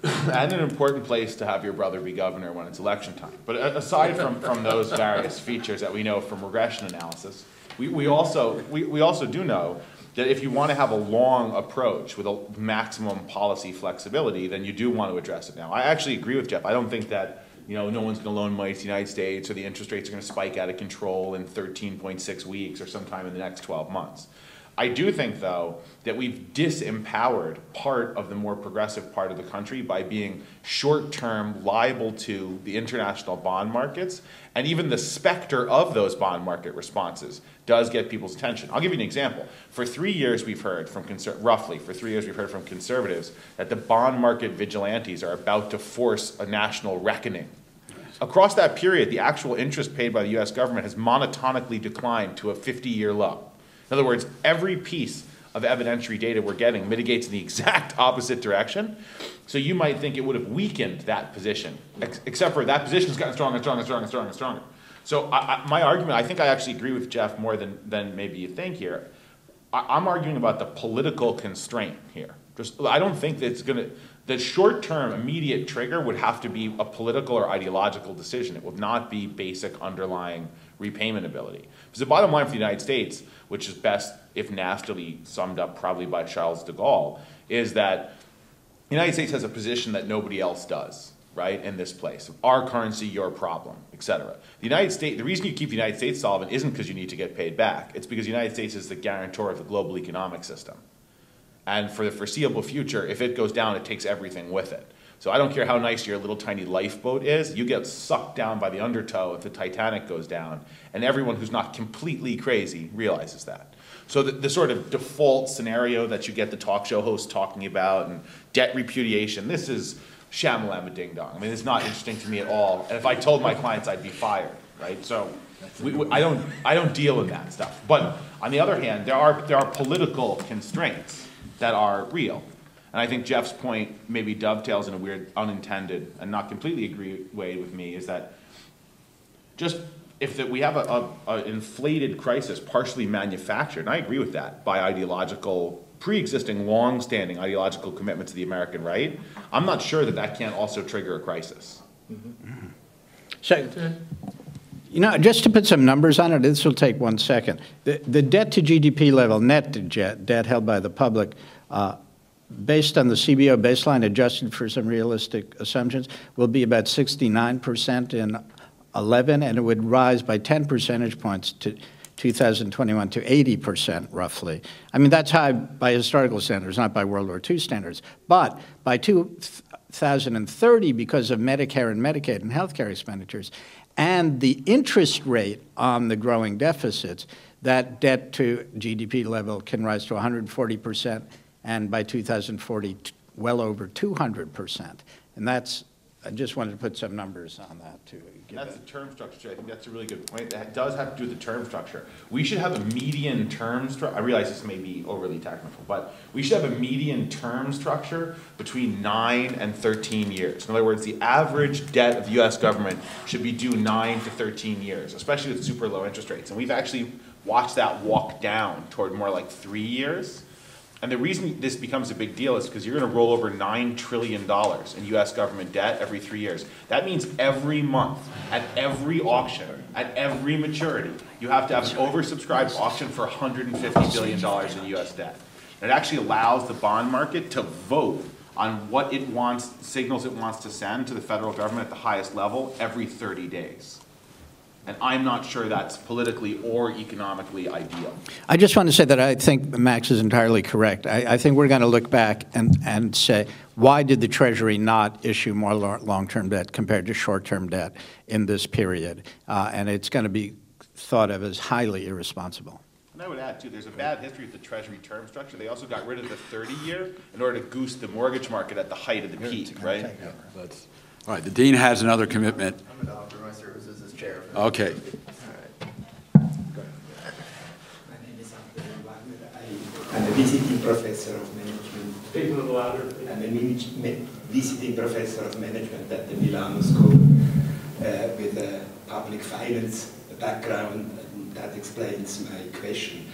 And an important place to have your brother be governor when it's election time. But aside from those various features that we know from regression analysis, we also do know that if you want to have a long approach with a maximum policy flexibility, then you do want to address it now. I actually agree with Jeff. I don't think that no one's going to loan money to the United States, or the interest rates are going to spike out of control in 13.6 weeks or sometime in the next 12 months. I do think, though, that we've disempowered part of the more progressive part of the country by being short-term liable to the international bond markets, and even the specter of those bond market responses does get people's attention. I'll give you an example. For 3 years we've heard from, roughly for 3 years we've heard from conservatives that the bond market vigilantes are about to force a national reckoning. Across that period, the actual interest paid by the US government has monotonically declined to a 50-year low. In other words, every piece of evidentiary data we're getting mitigates in the exact opposite direction. So you might think it would have weakened that position, except for that position's gotten stronger and stronger and stronger and stronger and stronger. So my argument, I think I actually agree with Jeff more than maybe you think here. I'm arguing about the political constraint here. I don't think that it's going to, the short-term immediate trigger would have to be a political or ideological decision. It would not be basic underlying repayment ability. Because the bottom line for the United States, which is best if nastily summed up probably by Charles de Gaulle, is that the United States has a position that nobody else does, right, in this place. Our currency, your problem, et cetera. The United States, the reason you keep the United States solvent isn't because you need to get paid back. It's because the United States is the guarantor of the global economic system. And for the foreseeable future, if it goes down, it takes everything with it. So I don't care how nice your little tiny lifeboat is, you get sucked down by the undertow if the Titanic goes down, and everyone who's not completely crazy realizes that. So the sort of default scenario that you get the talk show hosts talking about, and debt repudiation, this is shamalama ding dong. I mean, it's not interesting to me at all, and if I told my clients, I'd be fired, right? So I don't deal in that stuff. But on the other hand, there are political constraints that are real. And I think Jeff's point maybe dovetails in a weird, unintended, and not completely agree way with me, is that just if we have an inflated crisis partially manufactured, and I agree with that, by ideological, pre-existing, long-standing ideological commitment to the American right, I'm not sure that that can't also trigger a crisis. Mm-hmm. So, just to put some numbers on it, this will take 1 second. The debt to GDP level, net debt held by the public, based on the CBO baseline adjusted for some realistic assumptions, will be about 69% in 11, and it would rise by 10 percentage points to 2021 to 80% roughly. I mean, that's high by historical standards, not by World War II standards. But by 2030, because of Medicare and Medicaid and healthcare expenditures, and the interest rate on the growing deficits, that debt to GDP level can rise to 140%, and by 2040, well over 200%. And that's, I just wanted to put some numbers on that too. That's the term structure. I think that's a really good point. That does have to do with the term structure. We should have a median term structure. I realize this may be overly technical, but we should have a median term structure between 9 and 13 years. In other words, the average debt of the US government should be due 9 to 13 years, especially with super low interest rates. And we've actually watched that walk down toward more like 3 years. And the reason this becomes a big deal is because you're going to roll over $9 trillion in U.S. government debt every 3 years. That means every month, at every auction, at every maturity, you have to have an oversubscribed auction for $150 billion in U.S. debt. And it actually allows the bond market to vote on what it wants, signals it wants to send to the federal government at the highest level every 30 days. And I'm not sure that's politically or economically ideal. I just want to say that I think Max is entirely correct. I think we're going to look back and say, why did the Treasury not issue more long-term debt compared to short-term debt in this period? And it's going to be thought of as highly irresponsible. And I would add, too, there's a bad history with the Treasury term structure. They also got rid of the 30-year in order to goose the mortgage market at the height of the peak, right? Yeah, that's, all right, the Dean has another commitment. I'm going to offer my services as chair. Okay. All right. My name is Alvin. I'm a visiting professor of management. Speak a little louder. I'm a visiting professor of management at the Milano School with a public finance background. And that explains my question.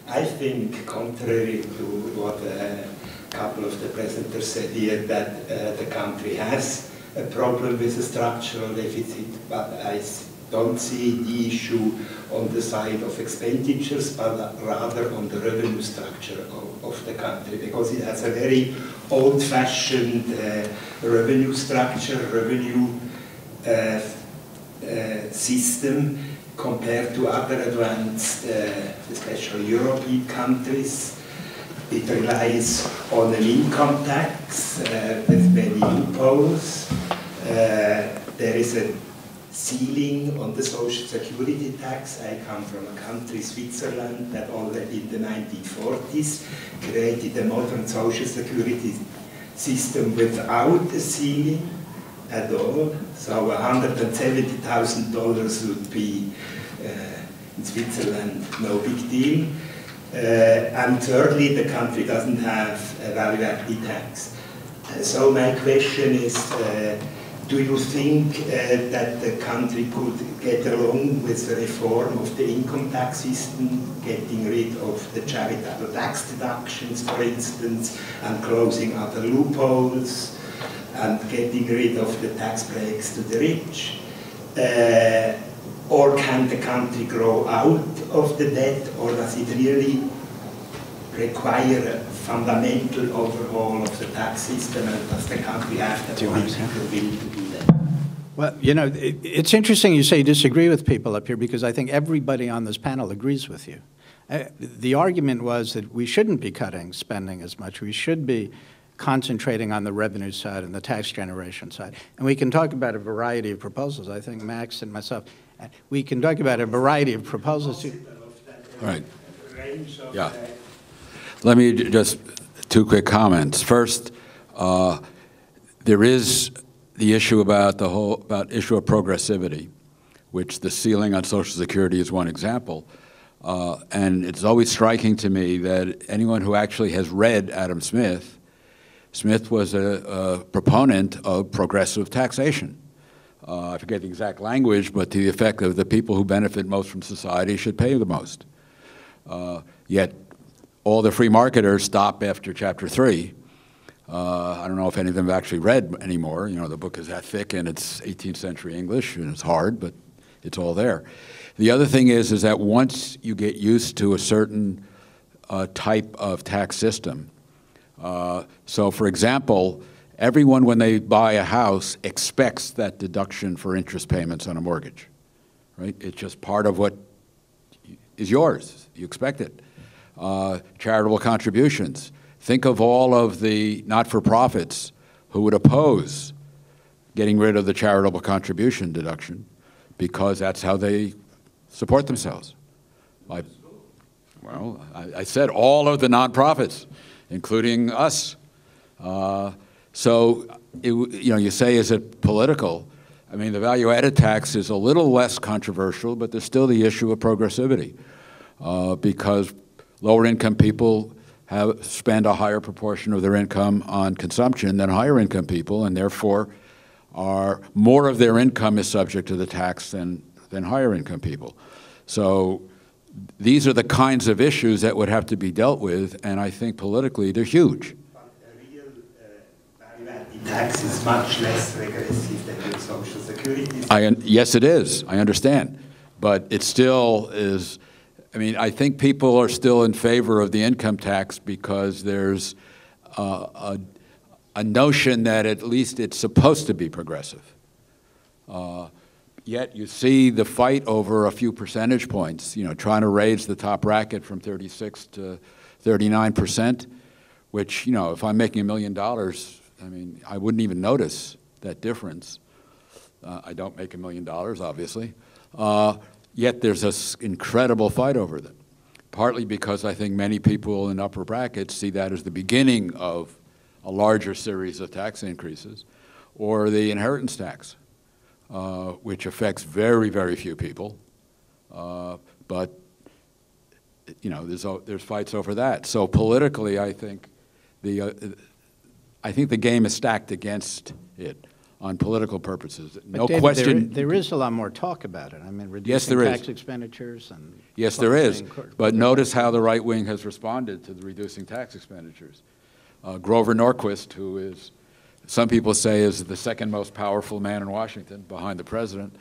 I think, contrary to what a couple of the presenters said here, that the country has a problem with a structural deficit, but I don't see the issue on the side of expenditures, but rather on the revenue structure of the country, because it has a very old-fashioned revenue structure, revenue system, compared to other advanced, especially European countries. It relies on an income tax with many loopholes. There is a ceiling on the social security tax. I come from a country, Switzerland, that already in the 1940s created a modern social security system without a ceiling at all. So $170,000 would be, in Switzerland, no big deal. And thirdly, the country doesn't have a value-added tax. So my question is, do you think that the country could get along with the reform of the income tax system, getting rid of the charitable tax deductions, for instance, and closing other loopholes, and getting rid of the tax breaks to the rich? Or can the country grow out of the debt, or does it really require a fundamental overhaul of the tax system, and does the country have the political will to do that? Well, you know, it's interesting you say you disagree with people up here, because I think everybody on this panel agrees with you. The argument was that we shouldn't be cutting spending as much. We should be concentrating on the revenue side and the tax generation side. And we can talk about a variety of proposals. I think Max and myself, we can talk about a variety of proposals. Right. Yeah. Let me just, two quick comments. First, there is the issue about issue of progressivity, which the ceiling on Social Security is one example. And it's always striking to me that anyone who actually has read Adam Smith was a proponent of progressive taxation. I forget the exact language, but to the effect of the people who benefit most from society should pay the most. Yet all the free marketers stop after chapter 3. I don't know if any of them have actually read anymore. You know, the book is that thick and it's 18th century English and it's hard, but it's all there. The other thing is that once you get used to a certain type of tax system, so for example, everyone when they buy a house expects that deduction for interest payments on a mortgage, right? It's just part of what is yours. You expect it. Charitable contributions. Think of all of the not-for-profits who would oppose getting rid of the charitable contribution deduction because that's how they support themselves. I said all of the nonprofits, including us. So, you say, is it political? I mean, the value-added tax is a little less controversial, but there's still the issue of progressivity because lower-income people spend a higher proportion of their income on consumption than higher-income people, and therefore more of their income is subject to the tax than higher-income people. So these are the kinds of issues that would have to be dealt with, and I think politically they're huge. But the real value-added tax is much less regressive than your Social Security. Yes, it is. I understand. But it still is. I mean, I think people are still in favor of the income tax because there's a notion that at least it's supposed to be progressive. Yet you see the fight over a few percentage points, trying to raise the top bracket from 36 to 39%, which, if I'm making $1 million, I mean, I wouldn't even notice that difference. I don't make $1 million, obviously. Yet there's this incredible fight over them, partly because I think many people in upper brackets see that as the beginning of a larger series of tax increases, or the inheritance tax, which affects very, very few people. But there's fights over that. So politically, I think the game is stacked against it. on political purposes. But No David, question. there is a lot more talk about it. I mean, Yes, reducing there is. tax expenditures and. Yes, there is. focusing But notice how the right wing has responded to the reducing tax expenditures. Grover Norquist, who is, some people say, is the second most powerful man in Washington behind the president,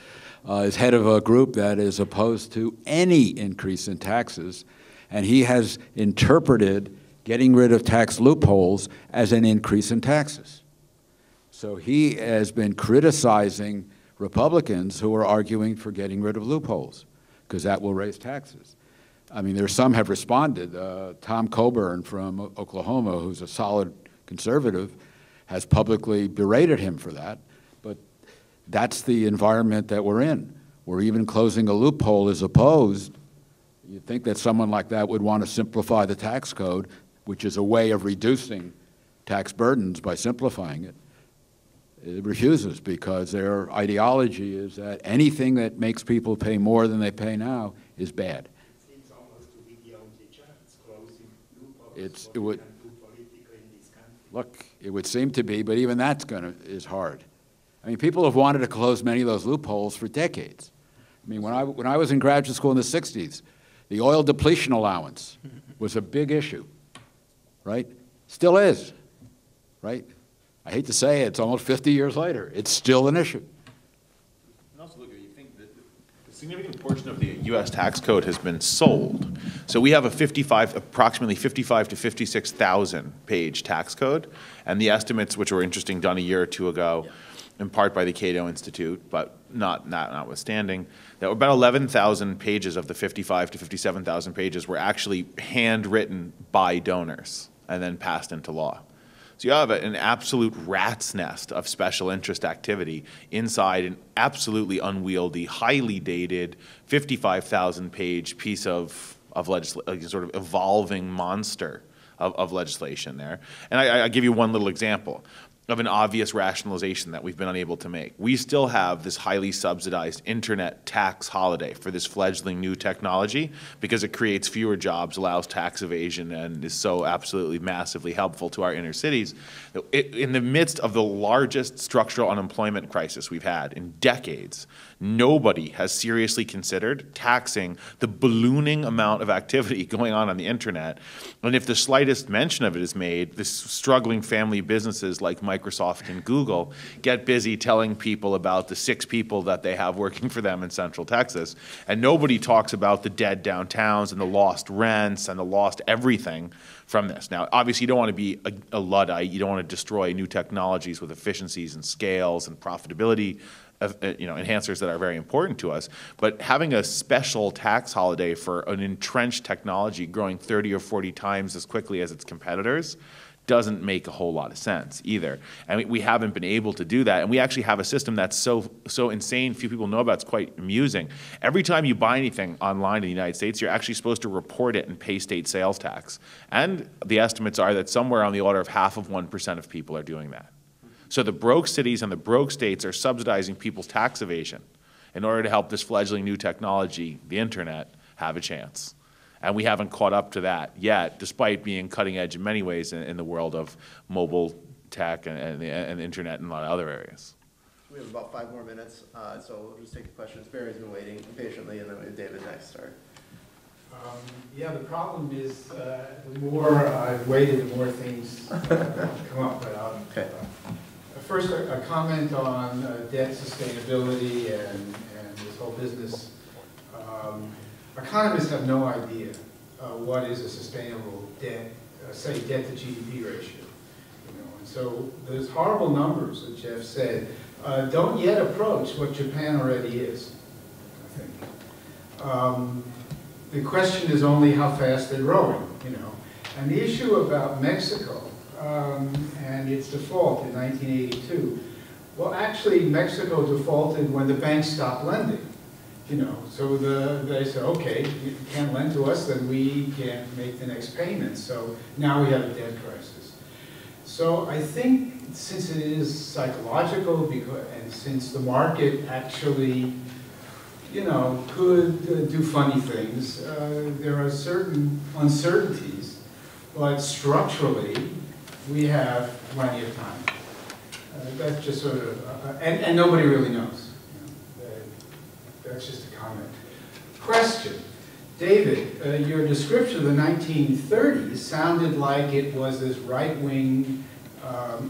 is head of a group that is opposed to any increase in taxes, and he has interpreted getting rid of tax loopholes as an increase in taxes. So he has been criticizing Republicans who are arguing for getting rid of loopholes, because that will raise taxes. I mean, there's some have responded. Tom Coburn from Oklahoma, who's a solid conservative, has publicly berated him for that. But that's the environment that we're in, where even closing a loophole is opposed. You'd think that someone like that would want to simplify the tax code, which is a way of reducing tax burdens by simplifying it. It refuses, because their ideology is that anything that makes people pay more than they pay now is bad. Seems almost to be the only chance, closing loopholes. It would look. It would seem to be, but even that's is hard. I mean, people have wanted to close many of those loopholes for decades. I mean, when I was in graduate school in the '60s, the oil depletion allowance was a big issue, right? Still is, right? I hate to say it, it's almost 50 years later. It's still an issue. And also, look, you think that a significant portion of the U.S. tax code has been sold. So we have a approximately 55 to 56,000 page tax code, and the estimates, which were interesting, done a year or two ago, in part by the Cato Institute, but notwithstanding, that about 11,000 pages of the 55 to 57,000 pages were actually handwritten by donors and then passed into law. So you have an absolute rat's nest of special interest activity inside an absolutely unwieldy, highly dated, 55,000-page piece of sort of evolving monster of legislation there. And I give you one little example of an obvious rationalization that we've been unable to make. We still have this highly subsidized internet tax holiday for this fledgling new technology because it creates fewer jobs, allows tax evasion, and is so absolutely massively helpful to our inner cities. In the midst of the largest structural unemployment crisis we've had in decades, nobody has seriously considered taxing the ballooning amount of activity going on the internet. And if the slightest mention of it is made, this struggling family businesses like Microsoft and Google get busy telling people about the 6 people that they have working for them in Central Texas. And nobody talks about the dead downtowns and the lost rents and the lost everything from this. Now, obviously, you don't want to be a Luddite. You don't want to destroy new technologies with efficiencies and scales and profitability enhancers that are very important to us, but having a special tax holiday for an entrenched technology growing 30 or 40 times as quickly as its competitors doesn't make a whole lot of sense either. And we haven't been able to do that. And we actually have a system that's so insane, few people know about. It's quite amusing. Every time you buy anything online in the United States, you're actually supposed to report it and pay state sales tax. And the estimates are that somewhere on the order of 0.5% of people are doing that. So the broke cities and the broke states are subsidizing people's tax evasion in order to help this fledgling new technology, the internet, have a chance. And we haven't caught up to that yet, despite being cutting edge in many ways in the world of mobile tech and the internet and a lot of other areas. We have about 5 more minutes, so we'll just take the questions. Barry's been waiting patiently, and then we have David next start. Yeah, the problem is the more I've waited, the more things come up. But okay. First, a comment on debt sustainability and this whole business. Economists have no idea what is a sustainable debt, say debt to GDP ratio. And so those horrible numbers that Jeff said don't yet approach what Japan already is, I think. The question is only how fast they're growing, And the issue about Mexico and its default in 1982, well, actually, Mexico defaulted when the banks stopped lending, So they said, okay, you can't lend to us, then we can't make the next payment. So now we have a debt crisis. So I think since it is psychological, and since the market actually could do funny things. There are certain uncertainties, but structurally, we have plenty of time. That's just sort of, and nobody really knows. That's just a comment. Question. David, your description of the 1930s sounded like it was this right-wing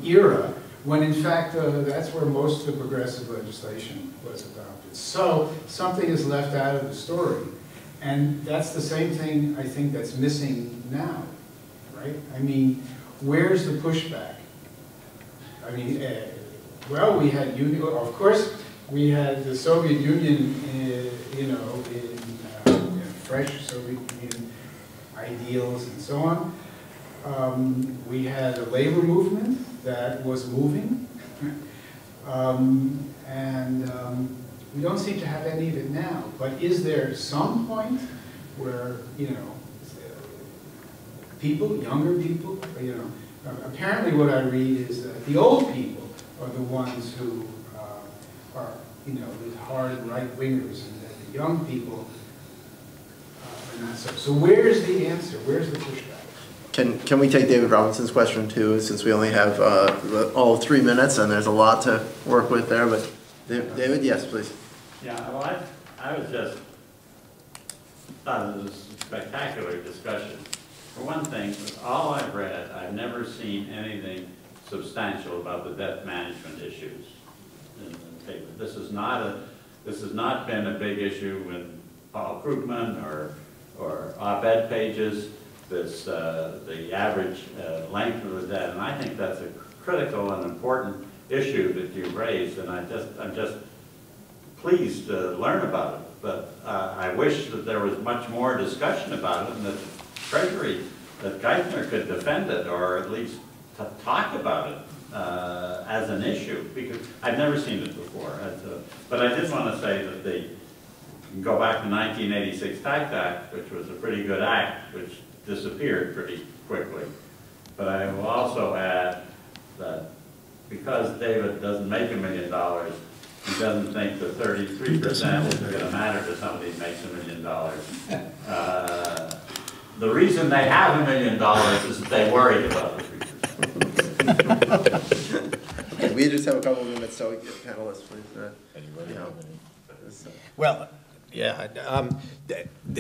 era, when in fact that's where most of the progressive legislation was adopted. So something is left out of the story. And that's the same thing I think that's missing now, right? I mean, where's the pushback? I mean, well, we had union, of course, we had the Soviet Union, you know, in fresh Soviet Union ideals and so on. We had a labor movement that was moving, we don't seem to have any of it now. But is there some point where, you know, people, younger people, you know, apparently what I read is that the old people are the ones who are, you know, the hard right-wingers, and that the young people are not so. So where's the answer? Where's the pushback? Can we take David Robinson's question too, since we only have all 3 minutes and there's a lot to work with there, but David, yes, please. Yeah, well, I was just thought it was a spectacular discussion. For one thing, with all I've read, I've never seen anything substantial about the debt management issues in the paper. This has not been a big issue with Paul Krugman or op-ed pages. The average length of the debt, and I think that's a critical and important issue that you've raised, and I'm just pleased to learn about it. But I wish that there was much more discussion about it, and that Treasury, that Geithner could defend it, or at least talk about it as an issue, because I've never seen it before. But I did want to say that you can go back to the 1986 Tax Act, which was a pretty good act, which disappeared pretty quickly. But I will also add that because David doesn't make $1 million, he doesn't think that 33% is going to matter to somebody who makes $1 million. The reason they have $1 million is that they worry about the future. Okay, we just have a couple of minutes, so panelists, please. Well, yeah,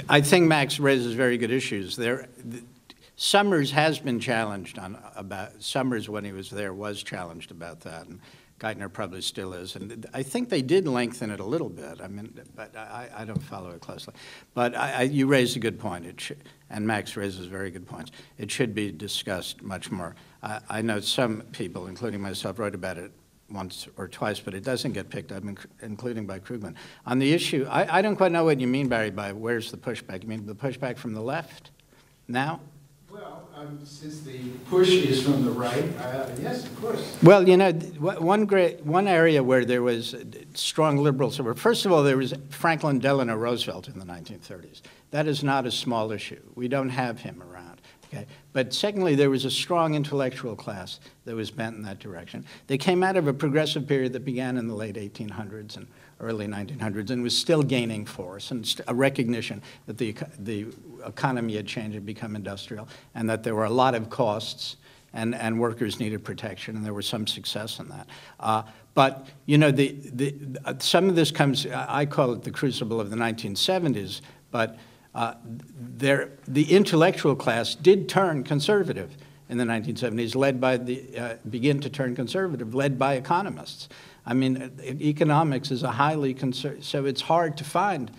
I think Max raises very good issues. Summers has been challenged about, Summers when he was there was challenged about that, and Geithner probably still is. And I think they did lengthen it a little bit. I mean, but I don't follow it closely. But you raised a good point, and Max raises very good points. It should be discussed much more. I know some people, including myself, wrote about it once or twice, but it doesn't get picked up, including by Krugman. On the issue, I don't quite know what you mean, Barry, by where's the pushback. You mean the pushback from the left now? Well, since the push is from the right, yes, of course. Well, you know, one area where there was strong liberal support, first of all, there was Franklin Delano Roosevelt in the 1930s. That is not a small issue. We don't have him around. Okay. But secondly, there was a strong intellectual class that was bent in that direction. They came out of a progressive period that began in the late 1800s and early 1900s and was still gaining force, and a recognition that the economy had changed and become industrial, and that there were a lot of costs and workers needed protection, and there was some success in that. But, you know, some of this comes, I call it the crucible of the 1970s, but the intellectual class did turn conservative in the 1970s, begin to turn conservative, led by economists. I mean, economics is a highly conservative, so it's hard to find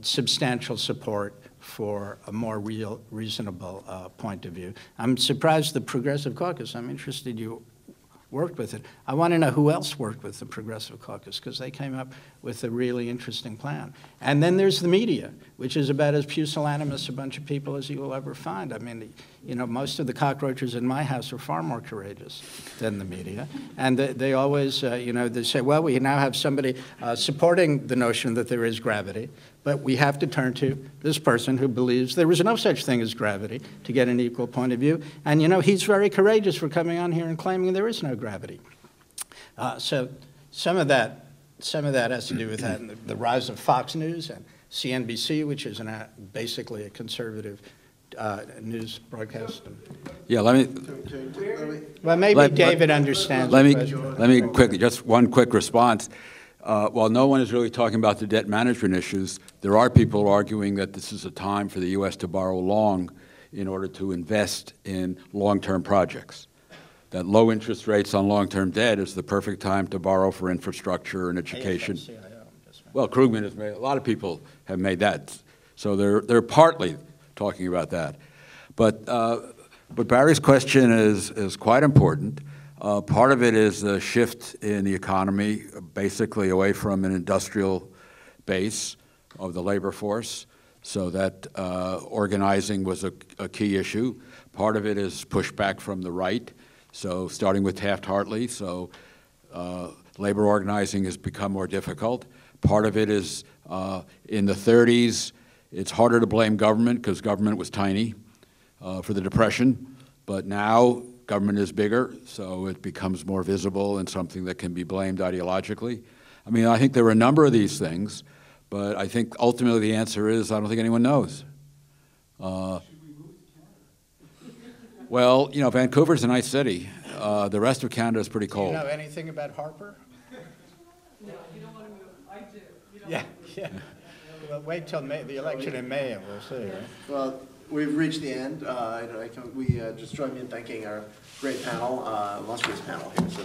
substantial support for a more reasonable point of view. I'm surprised the Progressive Caucus, I'm interested you worked with it. I want to know who else worked with the Progressive Caucus, because they came up with a really interesting plan. And then there's the media, which is about as pusillanimous a bunch of people as you will ever find. I mean, you know, most of the cockroaches in my house are far more courageous than the media. And they always, you know, they say, well, we now have somebody supporting the notion that there is gravity, but we have to turn to this person who believes there is no such thing as gravity to get an equal point of view. And, you know, he's very courageous for coming on here and claiming there is no gravity. So some of that has to do with that, and the rise of Fox News and CNBC, which is basically a conservative news broadcast. Yeah, let me, Well, maybe Let- David understands. let the me, question. let me quickly, just one quick response. While no one is really talking about the debt management issues, there are people arguing that this is a time for the U.S. to borrow long in order to invest in long-term projects. That low interest rates on long-term debt is the perfect time to borrow for infrastructure and education. Well, Krugman has made, a lot of people have made that. So they're partly talking about that. But Barry's question is quite important. Part of it is the shift in the economy, basically away from an industrial base of the labor force, so that organizing was a key issue. Part of it is pushback from the right, so starting with Taft-Hartley, so labor organizing has become more difficult. Part of it is in the 30s, it's harder to blame government because government was tiny for the Depression, but now government is bigger, so it becomes more visible and something that can be blamed ideologically. I mean, I think there are a number of these things, but I think ultimately the answer is I don't think anyone knows. Well, you know, Vancouver's a nice city. The rest of Canada is pretty Do cold. you know anything about Harper? No, you don't want to move. I do. You don't Yeah, want to move. yeah. Well, wait till May, the election in May, and we'll see, right? Well, we've reached the end. We just join me in thanking our great panel, illustrious panel here. So